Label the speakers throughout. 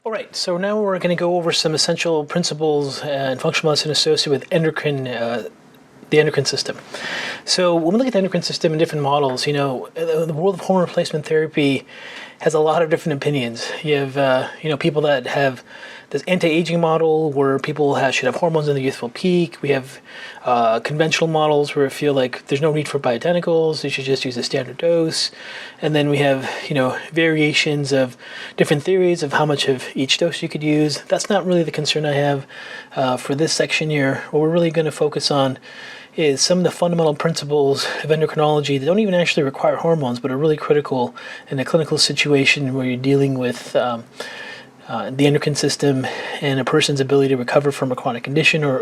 Speaker 1: All right, so now we're going to go over some essential principles and functional medicine associated with the endocrine system. So when we look at the endocrine system in different models, the world of hormone replacement therapy has a lot of different opinions. You have, people that have this anti-aging model where people should have hormones in the youthful peak. We have conventional models where I feel like there's no need for bioidenticals. You should just use a standard dose. And then we have, variations of different theories of how much of each dose you could use. That's not really the concern I have for this section here. What we're really going to focus on is some of the fundamental principles of endocrinology that don't even actually require hormones, but are really critical in a clinical situation where you're dealing with the endocrine system and a person's ability to recover from a chronic condition or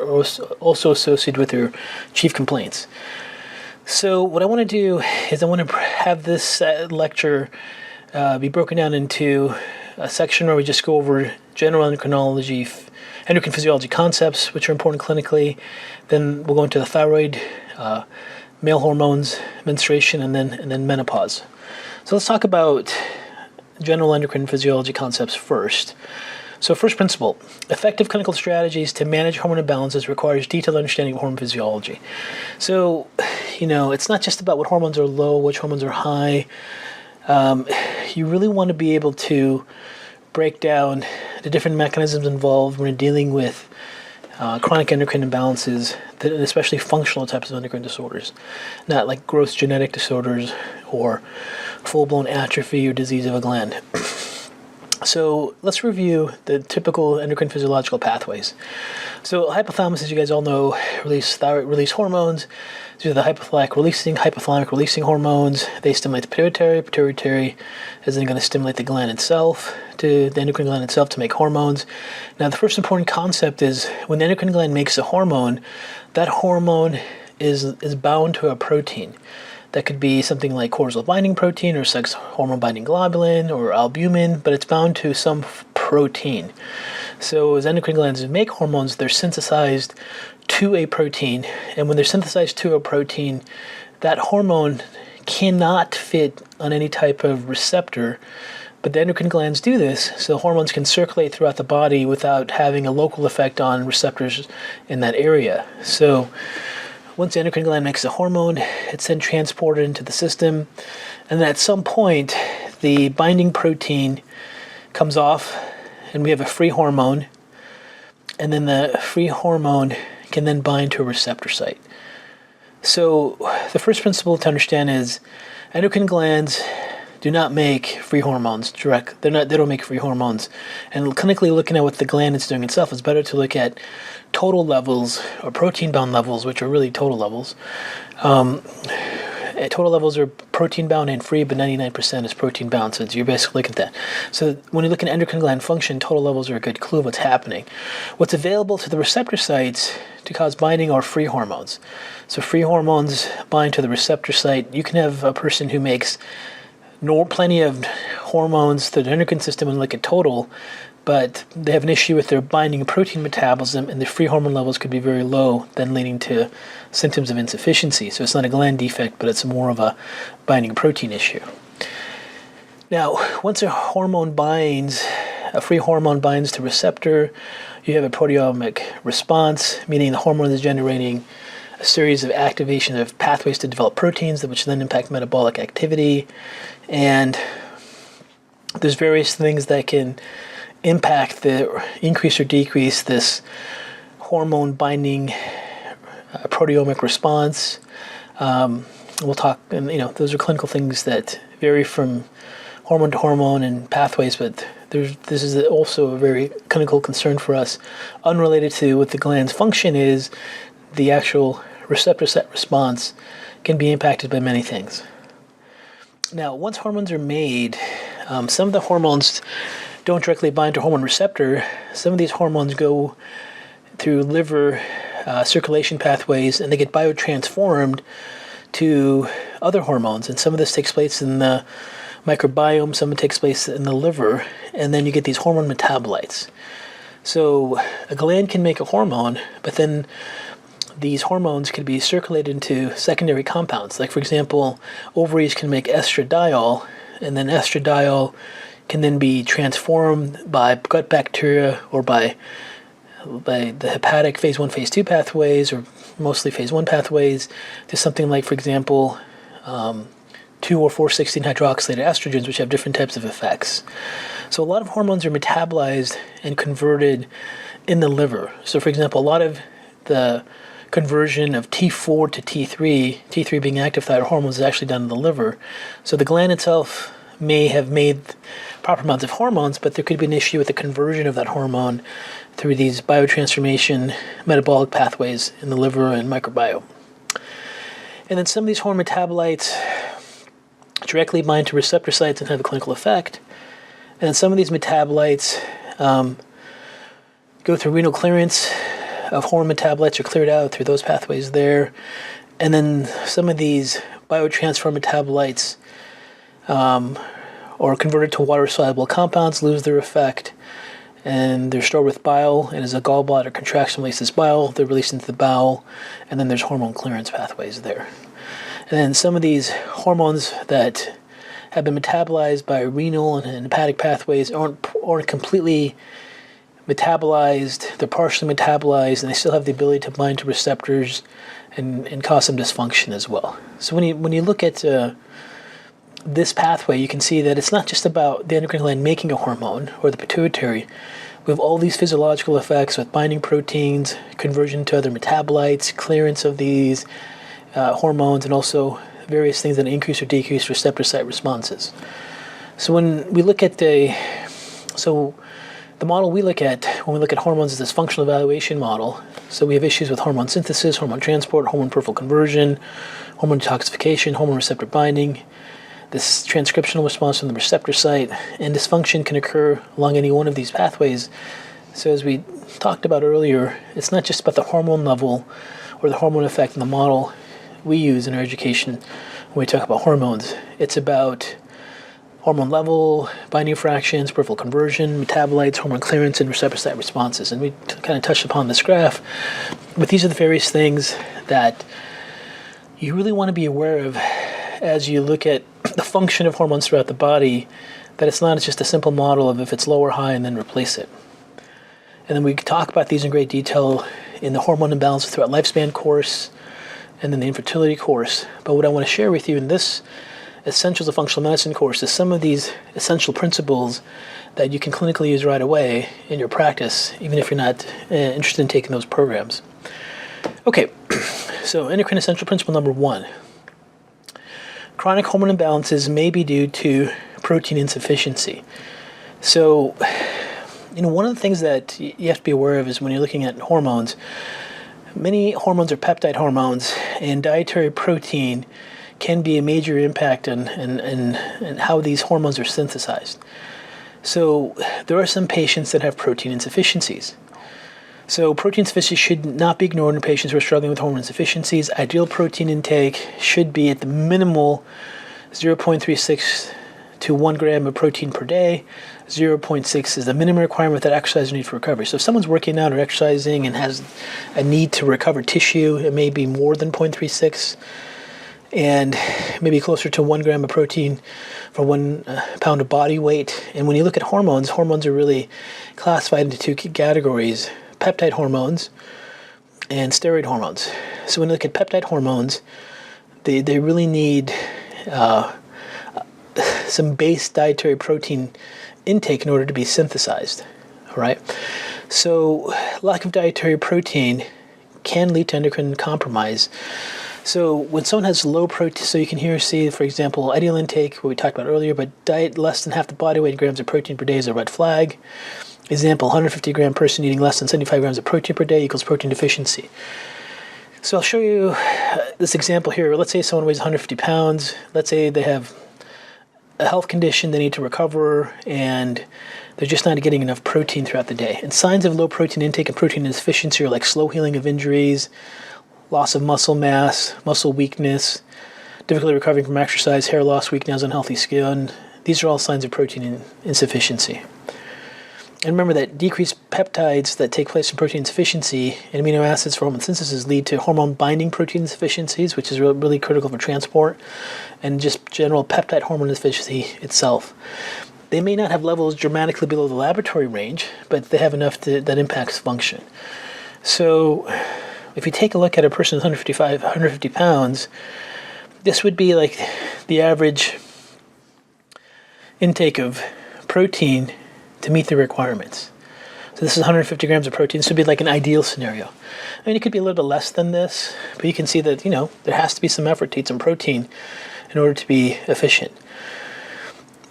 Speaker 1: also associated with their chief complaints. So what I want to do is I want to have this lecture be broken down into a section where we just go over general endocrinology, endocrine physiology concepts, which are important clinically. Then we'll go into the thyroid, male hormones, menstruation, and then menopause. So let's talk about general endocrine physiology concepts first. So first principle, effective clinical strategies to manage hormone imbalances requires detailed understanding of hormone physiology. So, it's not just about what hormones are low, which hormones are high. You really want to be able to break down the different mechanisms involved when you're dealing with chronic endocrine imbalances, especially functional types of endocrine disorders, not like gross genetic disorders or full-blown atrophy or disease of a gland. So let's review the typical endocrine physiological pathways. So hypothalamus, as you guys all know, release hormones. These are the hypothalamic releasing hormones. They stimulate the pituitary. Pituitary is then going to stimulate the gland itself, the endocrine gland itself, to make hormones. Now, the first important concept is when the endocrine gland makes a hormone, that hormone is bound to a protein. That could be something like cortisol binding protein or sex hormone binding globulin or albumin, but it's bound to some protein. So as endocrine glands make hormones, they're synthesized to a protein, and when they're synthesized to a protein, that hormone cannot fit on any type of receptor, but the endocrine glands do this, so hormones can circulate throughout the body without having a local effect on receptors in that area. So once the endocrine gland makes a hormone, it's then transported into the system, and then at some point, the binding protein comes off, and we have a free hormone, and then the free hormone can then bind to a receptor site. So the first principle to understand is endocrine glands do not make free hormones direct. They don't make free hormones. And clinically looking at what the gland is doing itself, it's better to look at total levels or protein bound levels, which are really total levels. Total levels are protein bound and free, but 99% is protein bound. So you're basically looking at that. So when you look at endocrine gland function, total levels are a good clue of what's happening. What's available to the receptor sites to cause binding are free hormones. So free hormones bind to the receptor site. You can have a person who makes plenty of hormones through the endocrine system and look at total, but they have an issue with their binding protein metabolism, and the free hormone levels could be very low, then leading to symptoms of insufficiency. So it's not a gland defect, but it's more of a binding protein issue. Now, once a free hormone binds to receptor, you have a proteomic response, meaning the hormone is generating a series of activation of pathways to develop proteins, which then impact metabolic activity. And there's various things that can impact the increase or decrease this hormone binding proteomic response. We'll talk, and those are clinical things that vary from hormone to hormone and pathways, but this is also a very clinical concern for us, unrelated to what the gland's function is. The actual receptor set response can be impacted by many things. Now, once hormones are made, some of the hormones don't directly bind to hormone receptor. Some of these hormones go through liver circulation pathways, and they get biotransformed to other hormones. And some of this takes place in the microbiome, some of it takes place in the liver, and then you get these hormone metabolites. So a gland can make a hormone, but then these hormones can be circulated into secondary compounds. Like, for example, ovaries can make estradiol, and then estradiol can then be transformed by gut bacteria or by the hepatic phase 1, phase 2 pathways, or mostly phase 1 pathways, to something like, for example, 2 or 4-16 hydroxylated estrogens, which have different types of effects. So a lot of hormones are metabolized and converted in the liver. So for example, a lot of the conversion of T4 to T3, T3 being active thyroid hormones, is actually done in the liver. So the gland itself may have made proper amounts of hormones, but there could be an issue with the conversion of that hormone through these biotransformation metabolic pathways in the liver and microbiome. And then some of these hormone metabolites directly bind to receptor sites and have a clinical effect. And some of these metabolites go through renal clearance of hormone metabolites, are cleared out through those pathways there. And then some of these biotransform metabolites or converted to water-soluble compounds, lose their effect, and they're stored with bile, and as a gallbladder contraction releases bile, they're released into the bowel, and then there's hormone clearance pathways there. And then some of these hormones that have been metabolized by renal and hepatic pathways aren't completely metabolized, they're partially metabolized, and they still have the ability to bind to receptors and cause some dysfunction as well. So when you look at this pathway, you can see that it's not just about the endocrine gland making a hormone or the pituitary. We have all these physiological effects with binding proteins, conversion to other metabolites, clearance of these hormones, and also various things that increase or decrease receptor site responses. So when we look at the model we look at when we look at hormones is this functional evaluation model. So we have issues with hormone synthesis, hormone transport, hormone peripheral conversion, hormone detoxification, hormone receptor binding, this transcriptional response from the receptor site, and dysfunction can occur along any one of these pathways. So as we talked about earlier, it's not just about the hormone level or the hormone effect in the model we use in our education when we talk about hormones. It's about hormone level, binding fractions, peripheral conversion, metabolites, hormone clearance, and receptor site responses. And we kind of touched upon this graph, but these are the various things that you really want to be aware of as you look at the function of hormones throughout the body, that it's not just a simple model of if it's low or high and then replace it. And then we talk about these in great detail in the hormone imbalance throughout lifespan course and then the infertility course. But what I want to share with you in this Essentials of Functional Medicine course is some of these essential principles that you can clinically use right away in your practice, even if you're not interested in taking those programs. Okay, so endocrine essential principle number 1. Chronic hormone imbalances may be due to protein insufficiency. So, one of the things that you have to be aware of is when you're looking at hormones, many hormones are peptide hormones, and dietary protein can be a major impact on how these hormones are synthesized. So there are some patients that have protein insufficiencies. So protein insufficiency should not be ignored in patients who are struggling with hormone insufficiencies. Ideal protein intake should be at the minimal 0.36 to 1 gram of protein per day. 0.6 is the minimum requirement without exercise or need for recovery. So if someone's working out or exercising and has a need to recover tissue, it may be more than 0.36 and maybe closer to 1 gram of protein for 1 pound of body weight. And when you look at hormones, hormones are really classified into 2 categories: peptide hormones and steroid hormones. So when you look at peptide hormones, they really need some base dietary protein intake in order to be synthesized. All right. So lack of dietary protein can lead to endocrine compromise. So when someone has low protein, so you can here see, for example, ideal intake, what we talked about earlier, but diet less than half the body weight in grams of protein per day is a red flag. Example, 150 gram person eating less than 75 grams of protein per day equals protein deficiency. So I'll show you this example here. Let's say someone weighs 150 pounds. Let's say they have a health condition, they need to recover, and they're just not getting enough protein throughout the day. And signs of low protein intake and protein insufficiency are like slow healing of injuries, loss of muscle mass, muscle weakness, difficulty recovering from exercise, hair loss, weakness, unhealthy skin. These are all signs of protein insufficiency. And remember that decreased peptides that take place in protein insufficiency and amino acids for hormone synthesis lead to hormone binding protein insufficiencies, which is really critical for transport, and just general peptide hormone insufficiency itself. They may not have levels dramatically below the laboratory range, but they have enough that impacts function. So if you take a look at a person who's 150 pounds, this would be like the average intake of protein to meet the requirements. So this is 150 grams of protein. This would be like an ideal scenario. I mean, it could be a little bit less than this, but you can see that, there has to be some effort to eat some protein in order to be efficient.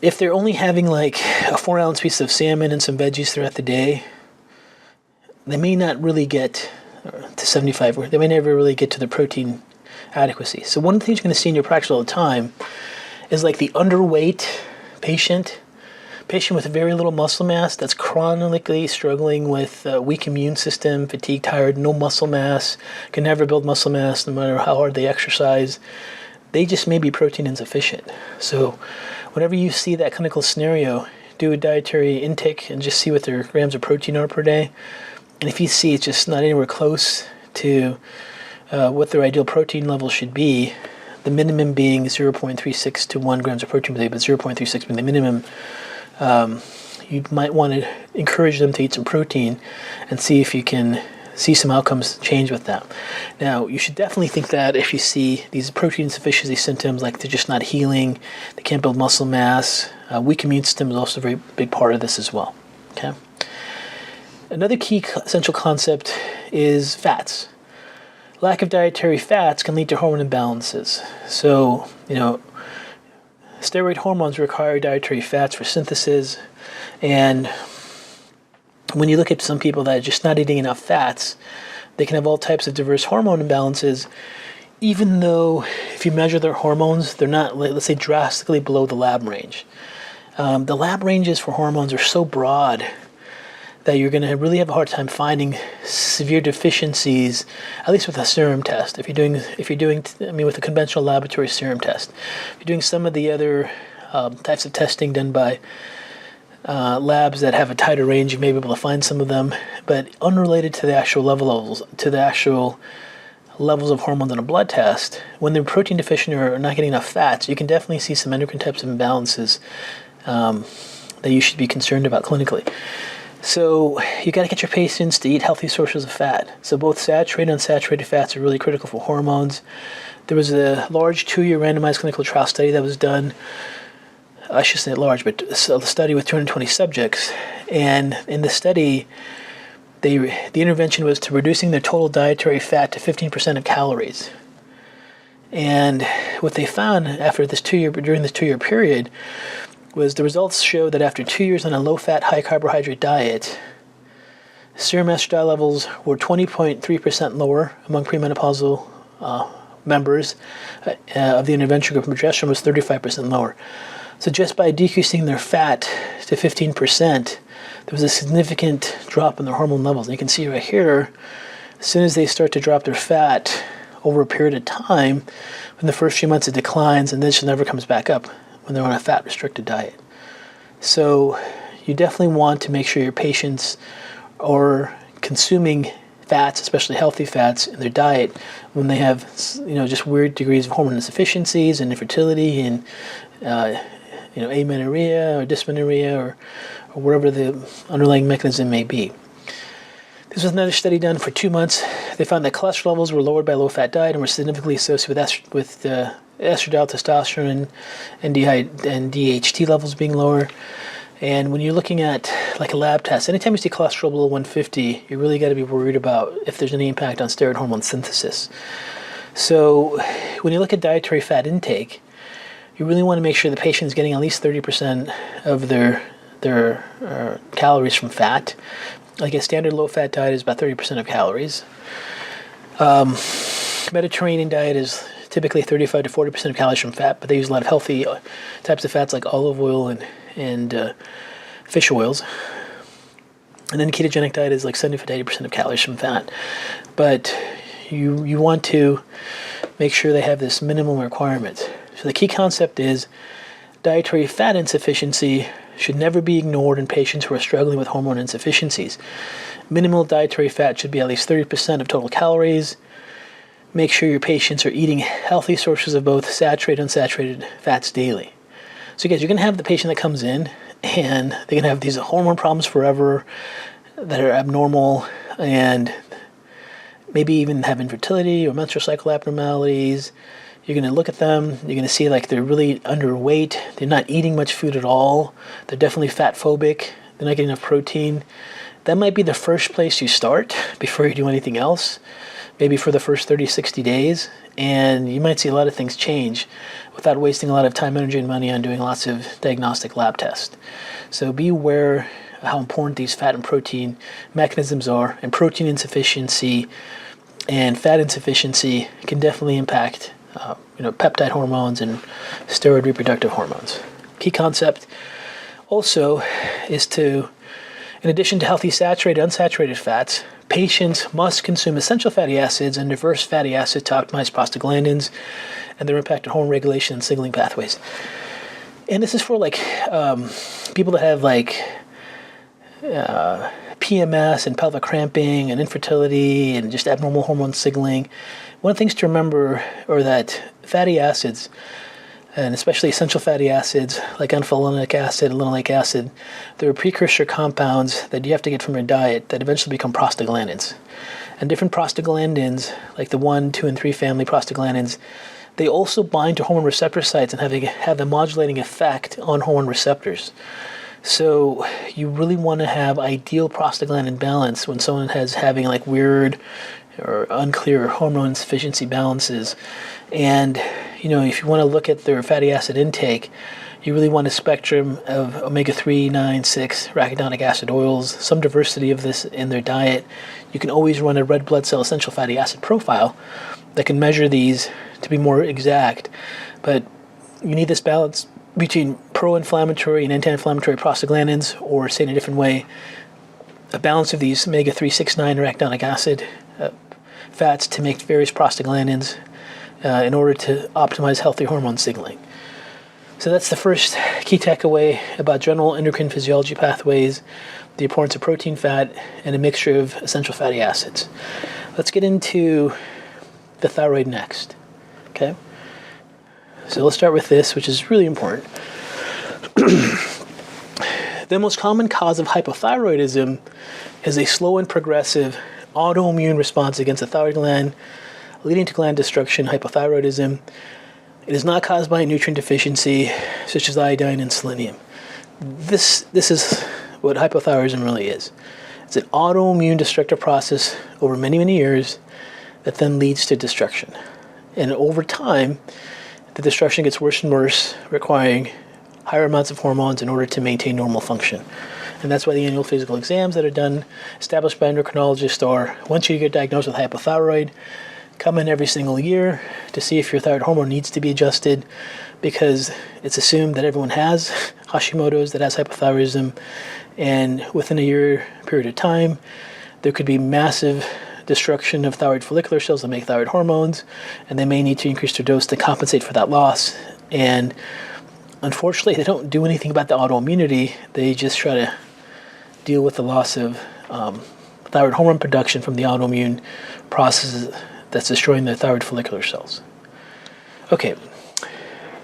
Speaker 1: If they're only having like a 4-ounce piece of salmon and some veggies throughout the day, they may not really get to 75, or they may never really get to the protein adequacy. So one of the things you're going to see in your practice all the time is like the underweight patient with very little muscle mass that's chronically struggling with a weak immune system, fatigue, tired, no muscle mass, can never build muscle mass no matter how hard they exercise. They just may be protein insufficient. So whenever you see that clinical scenario, do a dietary intake and just see what their grams of protein are per day. And if you see it's just not anywhere close to what their ideal protein level should be, the minimum being 0.36 to 1 grams of protein per day, but 0.36 being the minimum, you might want to encourage them to eat some protein and see if you can see some outcomes change with that. Now, you should definitely think that if you see these protein insufficiency symptoms, like they're just not healing, they can't build muscle mass, weak immune system is also a very big part of this as well. Okay. Another key essential concept is fats. Lack of dietary fats can lead to hormone imbalances. So, steroid hormones require dietary fats for synthesis, and when you look at some people that are just not eating enough fats, they can have all types of diverse hormone imbalances, even though if you measure their hormones, they're not, let's say, drastically below the lab range. The lab ranges for hormones are so broad that you're going to really have a hard time finding severe deficiencies, at least with a serum test. If you're doing, with a conventional laboratory serum test. If you're doing some of the other types of testing done by labs that have a tighter range, you may be able to find some of them, but unrelated to the actual levels of hormones in a blood test, when they're protein deficient or not getting enough fats, you can definitely see some endocrine types of imbalances that you should be concerned about clinically. So you got to get your patients to eat healthy sources of fat. So both saturated and unsaturated fats are really critical for hormones. There was a large 2-year randomized clinical trial study that was done. I should say large, but a study with 220 subjects. And in the study, the intervention was to reducing their total dietary fat to 15% of calories. And what they found during this 2-year period was the results showed that after 2 years on a low-fat, high-carbohydrate diet, serum estradiol levels were 20.3% lower among premenopausal members of the intervention group, and progesterone was 35% lower. So just by decreasing their fat to 15%, there was a significant drop in their hormone levels. And you can see right here, as soon as they start to drop their fat over a period of time, in the first few months it declines and then it never comes back up when they're on a fat-restricted diet. So you definitely want to make sure your patients are consuming fats, especially healthy fats, in their diet when they have, just weird degrees of hormone insufficiencies and infertility and, amenorrhea or dysmenorrhea or whatever the underlying mechanism may be. This was another study done for 2 months. They found that cholesterol levels were lowered by a low-fat diet and were significantly associated with estradiol, testosterone, and DHT levels being lower. And when you're looking at like a lab test, anytime you see cholesterol below 150, you really got to be worried about if there's any impact on steroid hormone synthesis. So when you look at dietary fat intake, you really want to make sure the patient is getting at least 30% of their calories from fat. Like a standard low-fat diet is about 30% of calories. Mediterranean diet is typically 35 to 40% of calories from fat, but they use a lot of healthy types of fats like olive oil and fish oils. And then ketogenic diet is like 75 to 80% of calories from fat. But you want to make sure they have this minimum requirement. So the key concept is dietary fat insufficiency should never be ignored in patients who are struggling with hormone insufficiencies. Minimal dietary fat should be at least 30% of total calories. Make sure your patients are eating healthy sources of both saturated and unsaturated fats daily. So guys, you're going to have the patient that comes in and they can have these hormone problems forever that are abnormal, and maybe even have infertility or menstrual cycle abnormalities. You're going to look at them, you're going to see like they're really underweight, they're not eating much food at all, they're definitely fat phobic, they're not getting enough protein. That might be the first place you start before you do anything else, maybe for the first 30, 60 days, and you might see a lot of things change without wasting a lot of time, energy, and money on doing lots of diagnostic lab tests. So be aware how important these fat and protein mechanisms are, and protein insufficiency and fat insufficiency can definitely impact peptide hormones and steroid reproductive hormones. Key concept also is to, in addition to healthy saturated, unsaturated fats, patients must consume essential fatty acids and diverse fatty acids to optimize prostaglandins and their impact on hormone regulation and signaling pathways. And this is for people that have PMS and pelvic cramping and infertility and just abnormal hormone signaling. One of the things to remember are that fatty acids, and especially essential fatty acids like alpha-linolenic acid and linoleic acid, they're precursor compounds that you have to get from your diet that eventually become prostaglandins. And different prostaglandins, like the 1, 2, and 3 family prostaglandins, they also bind to hormone receptor sites and have a modulating effect on hormone receptors. So you really want to have ideal prostaglandin balance when someone is having like weird or unclear hormone insufficiency balances. And if you want to look at their fatty acid intake, you really want a spectrum of omega-3, 9, 6 arachidonic acid oils, some diversity of this in their diet. You can always run a red blood cell essential fatty acid profile that can measure these to be more exact. But you need this balance between pro-inflammatory and anti-inflammatory prostaglandins, or say in a different way, a balance of these omega-3, 6, 9 arachidonic acid fats to make various prostaglandins in order to optimize healthy hormone signaling. So that's the first key takeaway about general endocrine physiology pathways, the importance of protein, fat, and a mixture of essential fatty acids. Let's get into the thyroid next. Okay? So let's start with this, which is really important. The most common cause of hypothyroidism is a slow and progressive autoimmune response against the thyroid gland, leading to gland destruction, hypothyroidism. It is not caused by a nutrient deficiency, such as iodine and selenium. This is what hypothyroidism really is. It's an autoimmune destructive process over many, many years that then leads to destruction. And over time, the destruction gets worse and worse, requiring higher amounts of hormones in order to maintain normal function. And that's why the annual physical exams that are done, established by endocrinologists, are once you get diagnosed with hypothyroid, come in every single year to see if your thyroid hormone needs to be adjusted, because it's assumed that everyone has Hashimoto's that has hypothyroidism, and within a year period of time, there could be massive destruction of thyroid follicular cells that make thyroid hormones, and they may need to increase their dose to compensate for that loss. And unfortunately, they don't do anything about the autoimmunity. They just try to deal with the loss of thyroid hormone production from the autoimmune processes that's destroying the thyroid follicular cells. Okay,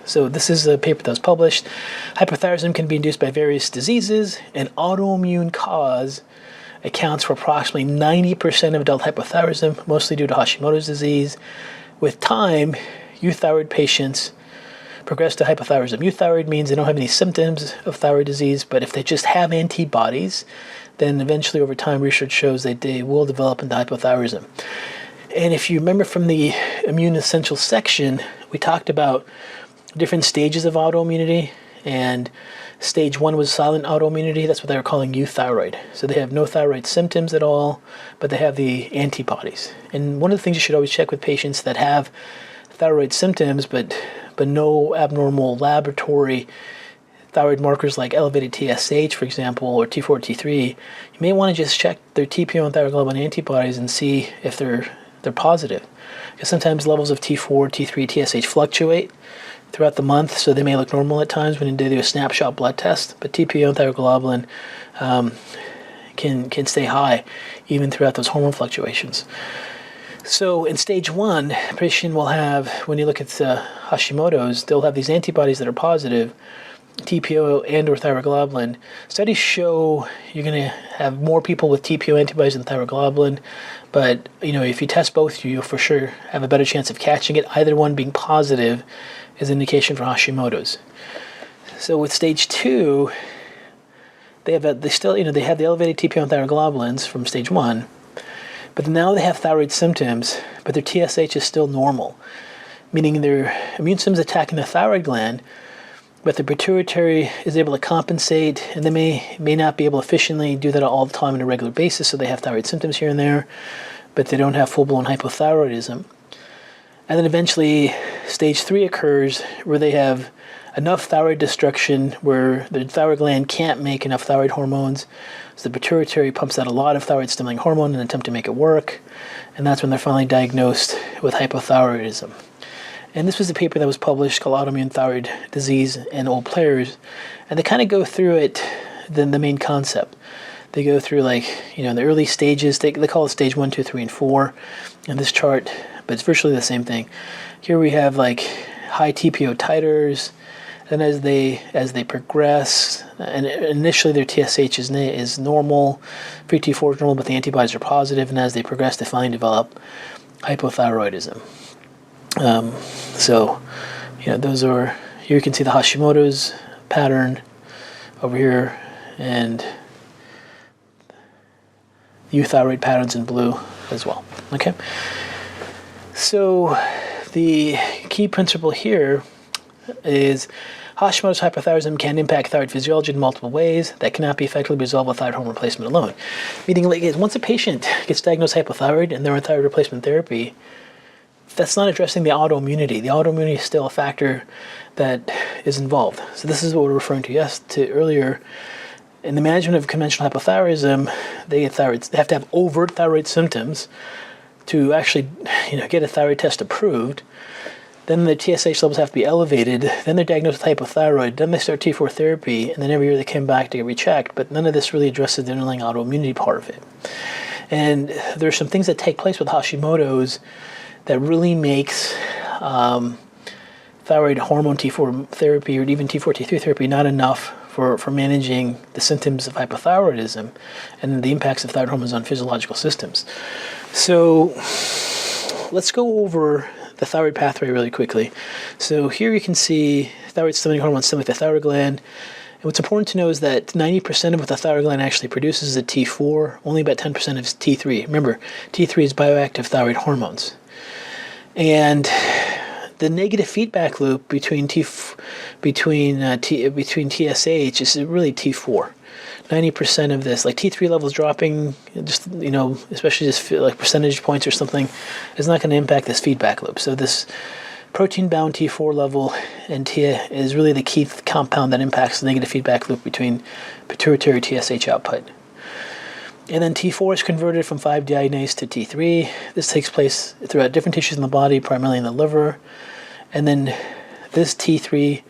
Speaker 1: so this is a paper that was published. Hypothyroidism can be induced by various diseases. An autoimmune cause accounts for approximately 90% of adult hypothyroidism, mostly due to Hashimoto's disease. With time, euthyroid patients progress to hypothyroidism. Euthyroid means they don't have any symptoms of thyroid disease, but if they just have antibodies, then eventually over time research shows that they will develop into hypothyroidism. And if you remember from the immune essentials section, we talked about different stages of autoimmunity, and stage 1 was silent autoimmunity. That's what they were calling euthyroid. So they have no thyroid symptoms at all, but they have the antibodies. And one of the things you should always check with patients that have thyroid symptoms but no abnormal laboratory thyroid markers like elevated TSH, for example, or T4, T3, you may want to just check their TPO and thyroglobulin antibodies and see if they're positive. Because sometimes levels of T4, T3, TSH fluctuate throughout the month, so they may look normal at times when you do a snapshot blood test, but TPO and thyroglobulin can stay high even throughout those hormone fluctuations. So in stage 1, a patient will have, when you look at Hashimoto's, they'll have these antibodies that are positive, TPO and or thyroglobulin, studies show you're going to have more people with TPO antibodies than thyroglobulin, but if you test both, you'll for sure have a better chance of catching it. Either one being positive is an indication for Hashimoto's. So with stage 2, they have the elevated TPO and thyroglobulins from stage 1, but now they have thyroid symptoms, but their TSH is still normal, meaning their immune system is attacking the thyroid gland, but the pituitary is able to compensate, and they may not be able to efficiently do that all the time on a regular basis, so they have thyroid symptoms here and there, but they don't have full-blown hypothyroidism. And then eventually, stage 3 occurs where they have enough thyroid destruction where the thyroid gland can't make enough thyroid hormones, so the pituitary pumps out a lot of thyroid-stimulating hormone in an attempt to make it work, and that's when they're finally diagnosed with hypothyroidism. And this was a paper that was published called Autoimmune Thyroid Disease in Old Players. And they kind of go through it, the main concept. They go through in the early stages, they call it stage 1, 2, 3, and 4 in this chart, but it's virtually the same thing. Here we have high TPO titers, and as they progress, and initially their TSH is normal, free T4 is normal, but the antibodies are positive, and as they progress, they finally develop hypothyroidism. Those are, here you can see the Hashimoto's pattern over here, and euthyroid patterns in blue as well. Okay, so the key principle here is Hashimoto's hypothyroidism can impact thyroid physiology in multiple ways that cannot be effectively resolved with thyroid hormone replacement alone. Meaning, once a patient gets diagnosed hypothyroid and they're on thyroid replacement therapy, that's not addressing the autoimmunity. The autoimmunity is still a factor that is involved. So this is what we're referring to earlier. In the management of conventional hypothyroidism, they have to have overt thyroid symptoms to actually, get a thyroid test approved. Then the TSH levels have to be elevated. Then they're diagnosed with hypothyroid. Then they start T4 therapy, and then every year they come back to get rechecked. But none of this really addresses the underlying autoimmunity part of it. And there's some things that take place with Hashimoto's that really makes thyroid hormone T4 therapy or even T4, T3 therapy not enough for managing the symptoms of hypothyroidism and the impacts of thyroid hormones on physiological systems. So let's go over the thyroid pathway really quickly. So here you can see thyroid-stimulating hormones stimulate the thyroid gland. And what's important to know is that 90% of what the thyroid gland actually produces is a T4, only about 10% is T3. Remember, T3 is bioactive thyroid hormones. And the negative feedback loop between TSH is really T4. 90% of this, T3 levels dropping, especially just percentage points or something, is not going to impact this feedback loop. So this protein-bound T4 level and T is really the key compound that impacts the negative feedback loop between pituitary TSH output. And then T4 is converted from 5-deiodinase to T3. This takes place throughout different tissues in the body, primarily in the liver. And then this T3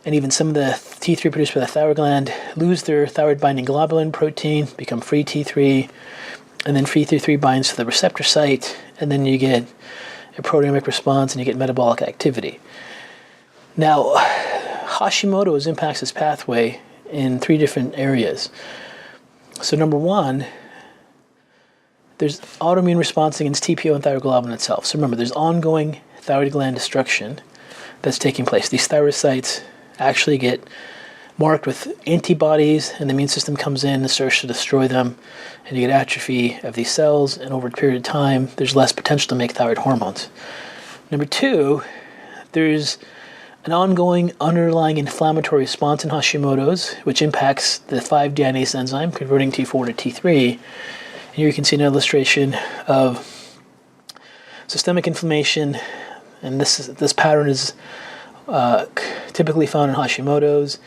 Speaker 1: and even some of the T3 produced by the thyroid gland lose their thyroid-binding globulin protein, become free T3, and then free T3 binds to the receptor site, and then you get a proteomic response and you get metabolic activity. Now, Hashimoto's impacts this pathway in 3 different areas. So number 1, there's autoimmune response against TPO and thyroglobulin itself. So remember, there's ongoing thyroid gland destruction that's taking place. These thyrocytes actually get marked with antibodies, and the immune system comes in and starts to destroy them, and you get atrophy of these cells, and over a period of time, there's less potential to make thyroid hormones. Number 2, there's an ongoing underlying inflammatory response in Hashimoto's, which impacts the 5-deiodinase enzyme, converting T4 to T3. And here you can see an illustration of systemic inflammation, and this pattern is typically found in Hashimoto's,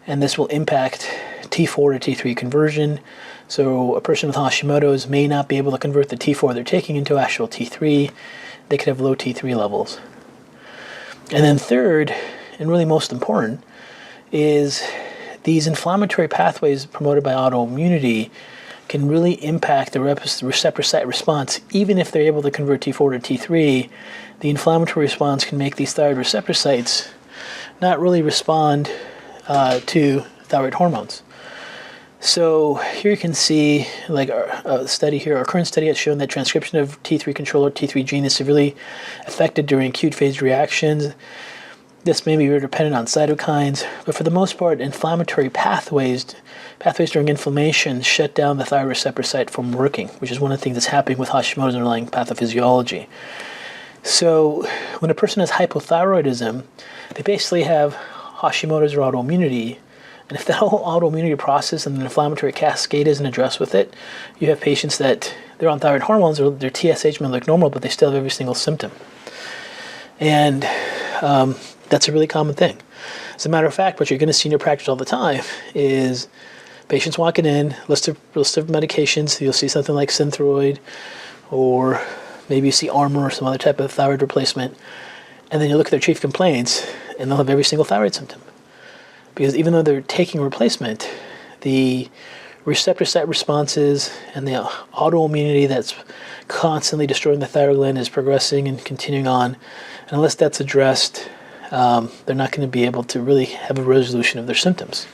Speaker 1: and this will impact T4 to T3 conversion. So a person with Hashimoto's may not be able to convert the T4 they're taking into actual T3. They could have low T3 levels. And then third, and really most important, is these inflammatory pathways promoted by autoimmunity can really impact the receptor site response. Even if they're able to convert T4 to T3, the inflammatory response can make these thyroid receptor sites not really respond to thyroid hormones. So here you can see, like a study here, our current study has shown that transcription of T3 controller T3 gene is severely affected during acute phase reactions. This may be dependent on cytokines, but for the most part, inflammatory pathways during inflammation shut down the thyroid receptor site from working, which is one of the things that's happening with Hashimoto's underlying pathophysiology. So when a person has hypothyroidism, they basically have Hashimoto's or autoimmunity. And if the whole autoimmunity process and the inflammatory cascade isn't addressed with it, you have patients that they're on thyroid hormones or their TSH may look normal, but they still have every single symptom. And that's a really common thing. As a matter of fact, what you're going to see in your practice all the time is patients walking in, list of medications. You'll see something like Synthroid, or maybe you see Armour or some other type of thyroid replacement. And then you look at their chief complaints, and they'll have every single thyroid symptom. Because even though they're taking replacement, the receptor site responses and the autoimmunity that's constantly destroying the thyroid gland is progressing and continuing on. And unless that's addressed, they're not going to be able to really have a resolution of their symptoms.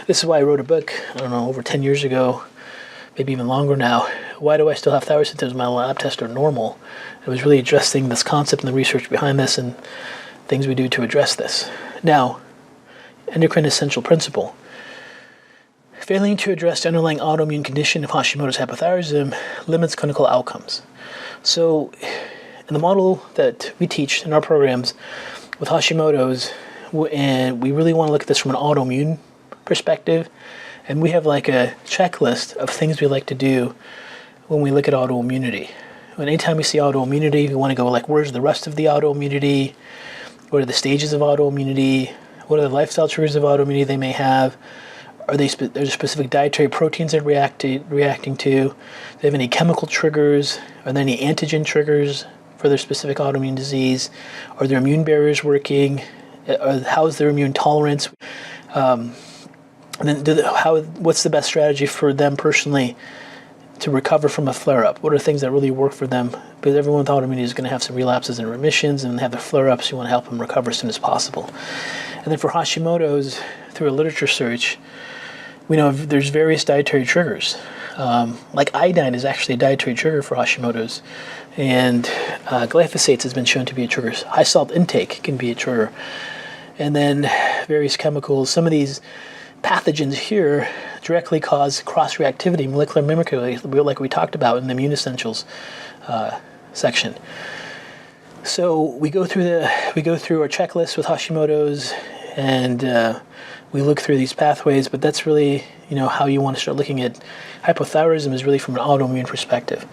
Speaker 1: This is why I wrote a book, I don't know, over 10 years ago, maybe even longer now. Why do I still have thyroid symptoms? My lab tests are normal. It was really addressing this concept and the research behind this and things we do to address this. Now, endocrine essential principle. Failing to address the underlying autoimmune condition of Hashimoto's hypothyroidism limits clinical outcomes. So, in the model that we teach in our programs with Hashimoto's, and we really want to look at this from an autoimmune perspective, and we have like a checklist of things we like to do when we look at autoimmunity. When anytime we see autoimmunity, we want to go like, where's the rest of the autoimmunity? What are the stages of autoimmunity? What are the lifestyle triggers of autoimmunity they may have? Are there specific dietary proteins they're reacting to? Do they have any chemical triggers? Are there any antigen triggers for their specific autoimmune disease? Are their immune barriers working? How is their immune tolerance? And then what's the best strategy for them personally to recover from a flare-up? What are things that really work for them? Because everyone with autoimmunity is going to have some relapses and remissions and have the flare-ups. You want to help them recover as soon as possible. And then for Hashimoto's, through a literature search, we know there's various dietary triggers. Like iodine is actually a dietary trigger for Hashimoto's. And glyphosates has been shown to be a trigger. High salt intake can be a trigger. And then various chemicals. Some of these pathogens here directly cause cross-reactivity, molecular mimicry, like we talked about in the Immune Essentials section. So we go through our checklist with Hashimoto's, and we look through these pathways. But that's really, how you want to start looking at hypothyroidism is really from an autoimmune perspective.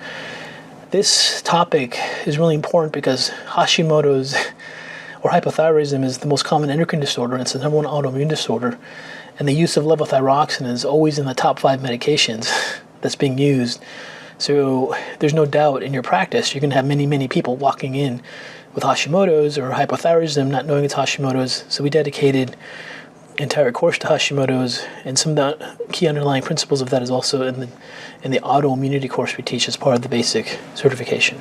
Speaker 1: This topic is really important because Hashimoto's or hypothyroidism is the most common endocrine disorder, and it's the number one autoimmune disorder. And the use of levothyroxine is always in the top 5 medications that's being used. So there's no doubt in your practice you're going to have many, many people walking in with Hashimoto's or hypothyroidism not knowing it's Hashimoto's. So we dedicated an entire course to Hashimoto's, and some of the key underlying principles of that is also in the autoimmunity course we teach as part of the basic certification.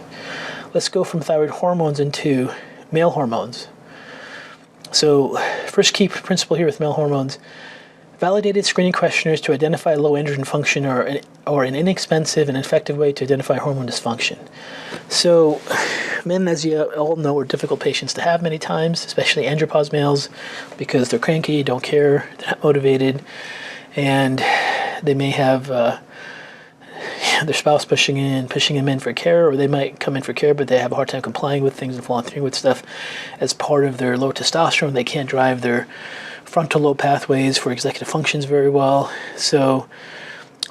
Speaker 1: Let's go from thyroid hormones into male hormones. So first key principle here with male hormones: validated screening questionnaires to identify low androgen function or an inexpensive and effective way to identify hormone dysfunction. So men, as you all know, are difficult patients to have many times, especially andropause males, because they're cranky, don't care, they're not motivated, and they may have their spouse pushing them in for care, or they might come in for care, but they have a hard time complying with things and following through with stuff as part of their low testosterone. They can't drive their frontal lobe pathways for executive functions very well. So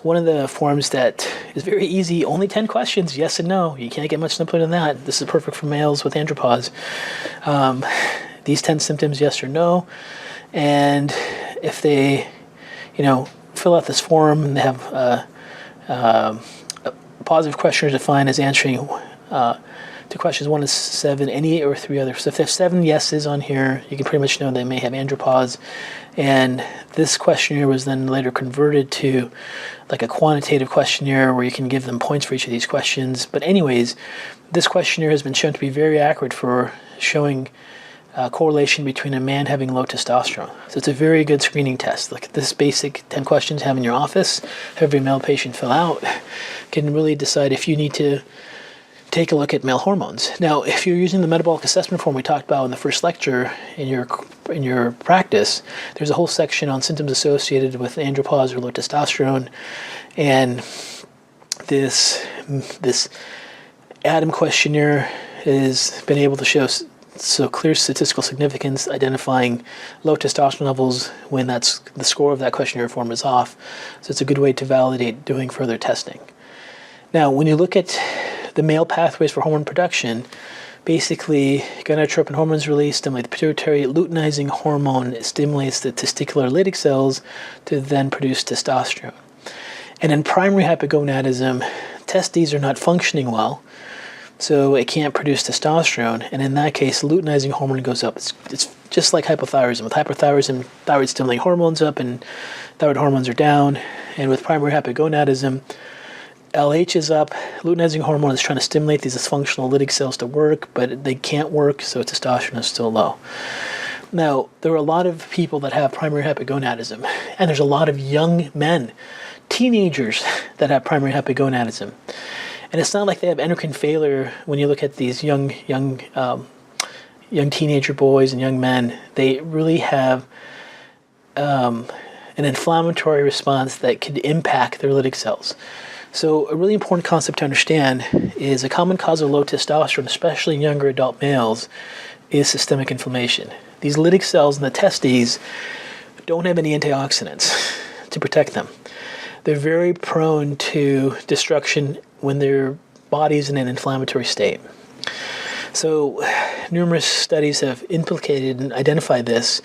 Speaker 1: one of the forms that is very easy, only 10 questions, yes and no. You can't get much simpler than that. This is perfect for males with andropause. These 10 symptoms, yes or no. And if they, fill out this form and they have positive questionnaires defined as answering to questions 1 to 7, any or 3 others. So if they have 7 yeses on here, you can pretty much know they may have andropause. And this questionnaire was then later converted to like a quantitative questionnaire where you can give them points for each of these questions. But anyways, this questionnaire has been shown to be very accurate for showing correlation between a man having low testosterone. So it's a very good screening test. Like this basic 10 questions you have in your office, every male patient fill out, can really decide if you need to take a look at male hormones. Now, if you're using the metabolic assessment form we talked about in the first lecture in your practice, there's a whole section on symptoms associated with andropause or low testosterone, and this ADAM questionnaire has been able to show so clear statistical significance identifying low testosterone levels when that's the score of that questionnaire form is off. So it's a good way to validate doing further testing. Now, when you look at the male pathways for hormone production, basically gonadotropin hormones released stimulate the pituitary. Luteinizing hormone stimulates the testicular Leydig cells to then produce testosterone. And in primary hypogonadism, testes are not functioning well, so it can't produce testosterone, and in that case, luteinizing hormone goes up. It's just like hypothyroidism. With hypothyroidism, thyroid-stimulating hormones up and thyroid hormones are down, and with primary hypogonadism, LH is up. Luteinizing hormone is trying to stimulate these dysfunctional Leydig cells to work, but they can't work, so testosterone is still low. Now, there are a lot of people that have primary hypogonadism, and there's a lot of young men, teenagers, that have primary hypogonadism. And it's not like they have endocrine failure. When you look at these young teenager boys and young men, they really have an inflammatory response that could impact their Leydig cells. So a really important concept to understand is a common cause of low testosterone, especially in younger adult males, is systemic inflammation. These Leydig cells in the testes don't have any antioxidants to protect them. They're very prone to destruction when their body's in an inflammatory state. So numerous studies have implicated and identified this.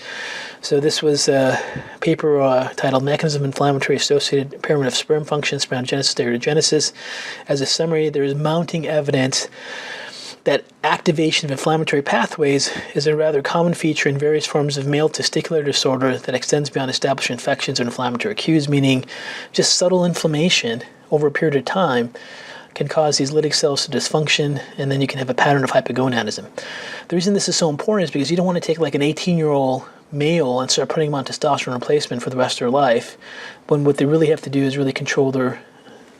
Speaker 1: So this was a paper titled Mechanism of Inflammatory Associated Impairment of Sperm Function, Spermatogenesis, Steroidogenesis. As a summary, there is mounting evidence that activation of inflammatory pathways is a rather common feature in various forms of male testicular disorder that extends beyond established infections or inflammatory cues, meaning just subtle inflammation over a period of time can cause these Leydig cells to dysfunction, and then you can have a pattern of hypogonadism. The reason this is so important is because you don't want to take like an 18-year-old male and start putting them on testosterone replacement for the rest of their life, when what they really have to do is really control their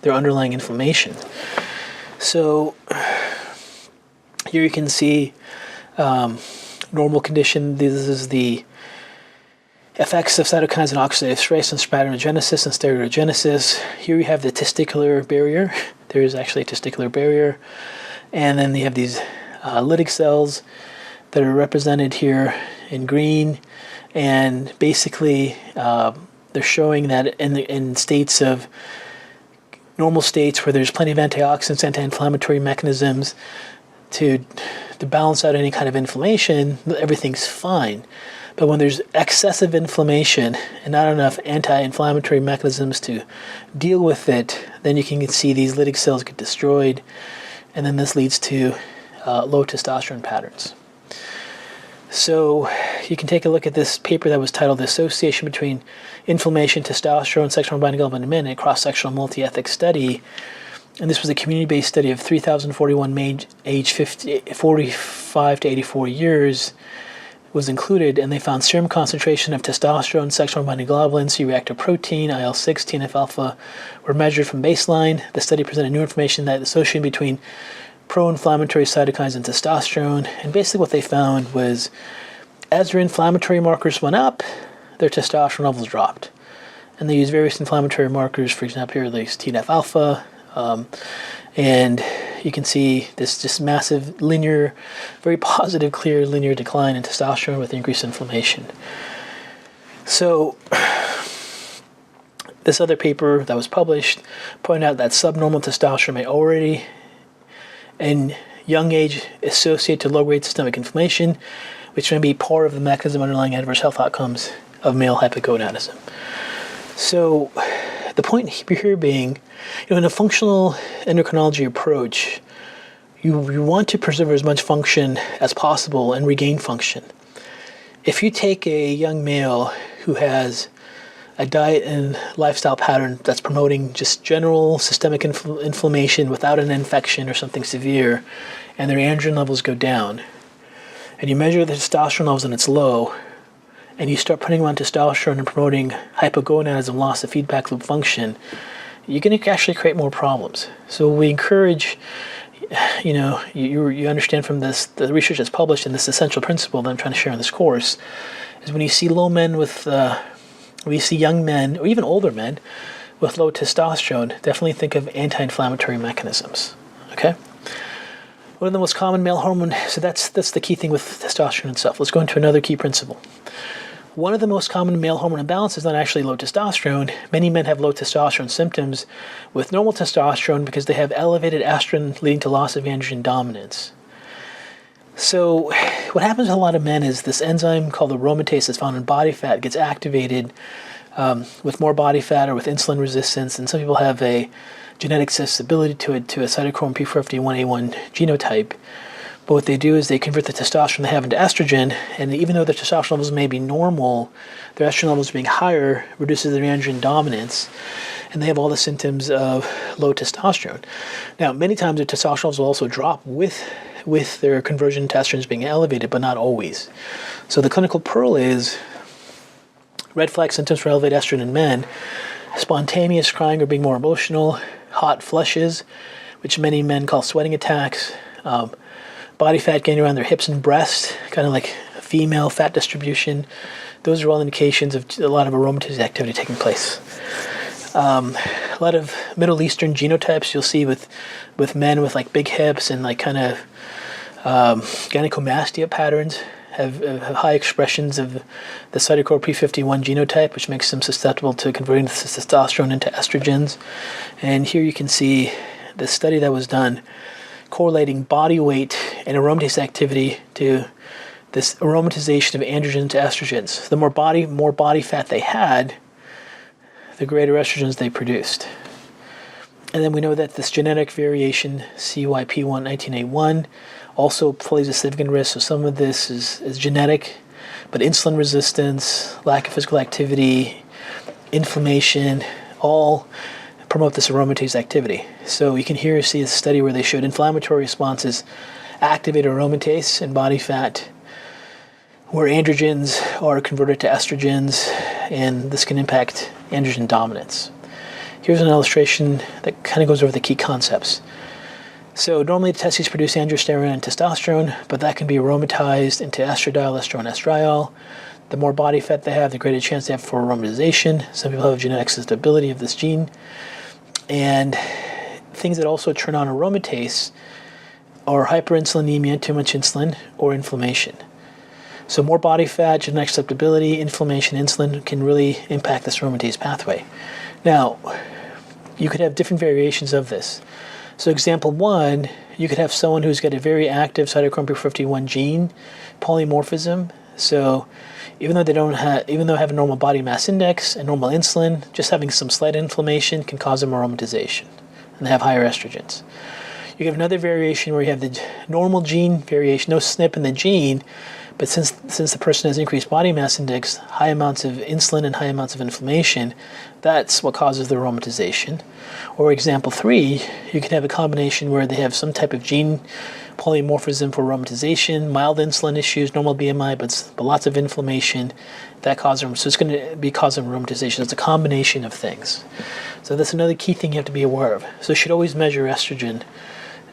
Speaker 1: underlying inflammation. So here you can see normal condition. This is the effects of cytokines and oxidative stress on spermatogenesis and steroidogenesis. Here you have the testicular barrier. There is actually a testicular barrier. And then you have these Leydig cells that are represented here in green. And basically, they're showing that in states of normal states where there's plenty of antioxidants, anti-inflammatory mechanisms to balance out any kind of inflammation, everything's fine. But when there's excessive inflammation and not enough anti-inflammatory mechanisms to deal with it, then you can see these Leydig cells get destroyed, and then this leads to low testosterone patterns. So you can take a look at this paper that was titled The Association Between Inflammation, Testosterone, Sexual and Binding Development in Men, a Cross-Sectional Multi-Ethic Study. And this was a community-based study of 3,041 men aged 45 to 84 years was included, and they found serum concentration of testosterone, sexual binding globulin, C-reactive protein, IL-6, TNF-alpha were measured from baseline. The study presented new information that the association between pro-inflammatory cytokines and testosterone, and basically what they found was as their inflammatory markers went up, their testosterone levels dropped. And they used various inflammatory markers, for example, here there's TNF-alpha, and you can see this just massive linear, very positive, clear linear decline in testosterone with increased inflammation. So this other paper that was published pointed out that subnormal testosterone may already, in young age, associate to low-grade systemic inflammation, which may be part of the mechanism underlying adverse health outcomes of male hypogonadism. So the point here being, in a functional endocrinology approach, you want to preserve as much function as possible and regain function. If you take a young male who has a diet and lifestyle pattern that's promoting just general systemic inflammation without an infection or something severe, and their androgen levels go down, and you measure the testosterone levels and it's low, and you start putting them on testosterone and promoting hypogonadism, loss of feedback loop function, you're going to actually create more problems. So we encourage, you understand from this, the research that's published, and this essential principle that I'm trying to share in this course, is when you see when you see young men, or even older men, with low testosterone, definitely think of anti-inflammatory mechanisms, okay? One of the most common male hormone, so that's the key thing with testosterone itself. Let's go into another key principle. One of the most common male hormone imbalances is not actually low testosterone. Many men have low testosterone symptoms with normal testosterone because they have elevated estrogen leading to loss of androgen dominance. So what happens with a lot of men is this enzyme called aromatase that's found in body fat gets activated with more body fat or with insulin resistance, and some people have a genetic susceptibility to a cytochrome P451A1 genotype. But what they do is they convert the testosterone they have into estrogen, and even though their testosterone levels may be normal, their estrogen levels being higher reduces their androgen dominance, and they have all the symptoms of low testosterone. Now, many times their testosterone levels will also drop with their conversion to estrogens being elevated, but not always. So the clinical pearl is red flag symptoms for elevated estrogen in men: spontaneous crying or being more emotional, hot flushes, which many men call sweating attacks, body fat getting around their hips and breasts, kind of like female fat distribution. Those are all indications of a lot of aromatase activity taking place. A lot of Middle Eastern genotypes you'll see with men with like big hips and like kind of gynecomastia patterns have high expressions of the cytochrome P51 genotype, which makes them susceptible to converting the testosterone into estrogens. And here you can see the study that was done correlating body weight and aromatase activity to this aromatization of androgen to estrogens. The more body fat they had, the greater estrogens they produced. And then we know that this genetic variation, CYP1-19A1, also plays a significant risk. So some of this is genetic, but insulin resistance, lack of physical activity, inflammation, all promote this aromatase activity. So you can here see a study where they showed inflammatory responses activate aromatase in body fat, where androgens are converted to estrogens, and this can impact androgen dominance. Here's an illustration that kind of goes over the key concepts. So normally the testes produce androsterone and testosterone, but that can be aromatized into estradiol, estrone, estriol. The more body fat they have, the greater chance they have for aromatization. Some people have genetic susceptibility of this gene. And things that also turn on aromatase are hyperinsulinemia, too much insulin, or inflammation. So more body fat, genetic susceptibility, inflammation, insulin can really impact this aromatase pathway. Now, you could have different variations of this. So example one, you could have someone who's got a very active cytochrome P51 gene polymorphism. So even though they have a normal body mass index and normal insulin, just having some slight inflammation can cause them aromatization, and they have higher estrogens. You have another variation where you have the normal gene variation, no SNP in the gene, but since the person has increased body mass index, high amounts of insulin and high amounts of inflammation, that's what causes the aromatization. Or example 3, you can have a combination where they have some type of gene polymorphism for aromatization, mild insulin issues, normal BMI, but lots of inflammation that causes them. So it's going to be causing aromatization. It's a combination of things. So that's another key thing you have to be aware of. So you should always measure estrogen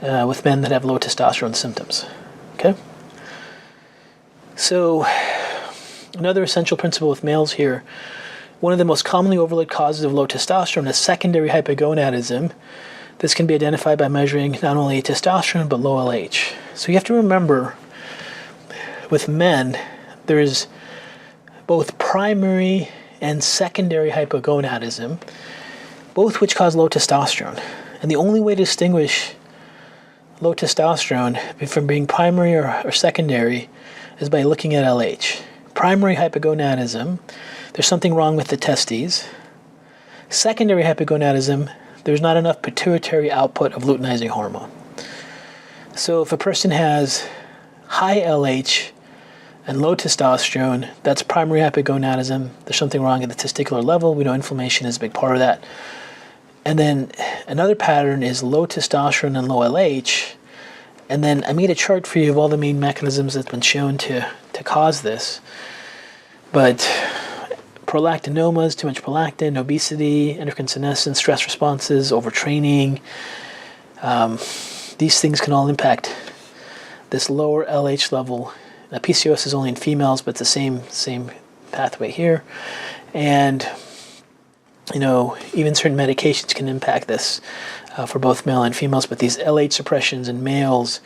Speaker 1: with men that have low testosterone symptoms. Okay? So another essential principle with males here, one of the most commonly overlooked causes of low testosterone is secondary hypogonadism. This can be identified by measuring not only testosterone but low LH. So you have to remember, with men, there is both primary and secondary hypogonadism, both which cause low testosterone. And the only way to distinguish low testosterone from being primary or secondary is by looking at LH. Primary hypogonadism, there's something wrong with the testes. Secondary hypogonadism, there's not enough pituitary output of luteinizing hormone. So if a person has high LH and low testosterone, that's primary hypogonadism. There's something wrong at the testicular level. We know inflammation is a big part of that. And then another pattern is low testosterone and low LH, And then I made a chart for you of all the main mechanisms that's been shown to cause this. But prolactinomas, too much prolactin, obesity, endocrine senescence, stress responses, overtraining, these things can all impact this lower LH level. Now, PCOS is only in females, but it's the same pathway here. And even certain medications can impact this for both male and females. But these LH suppressions in males,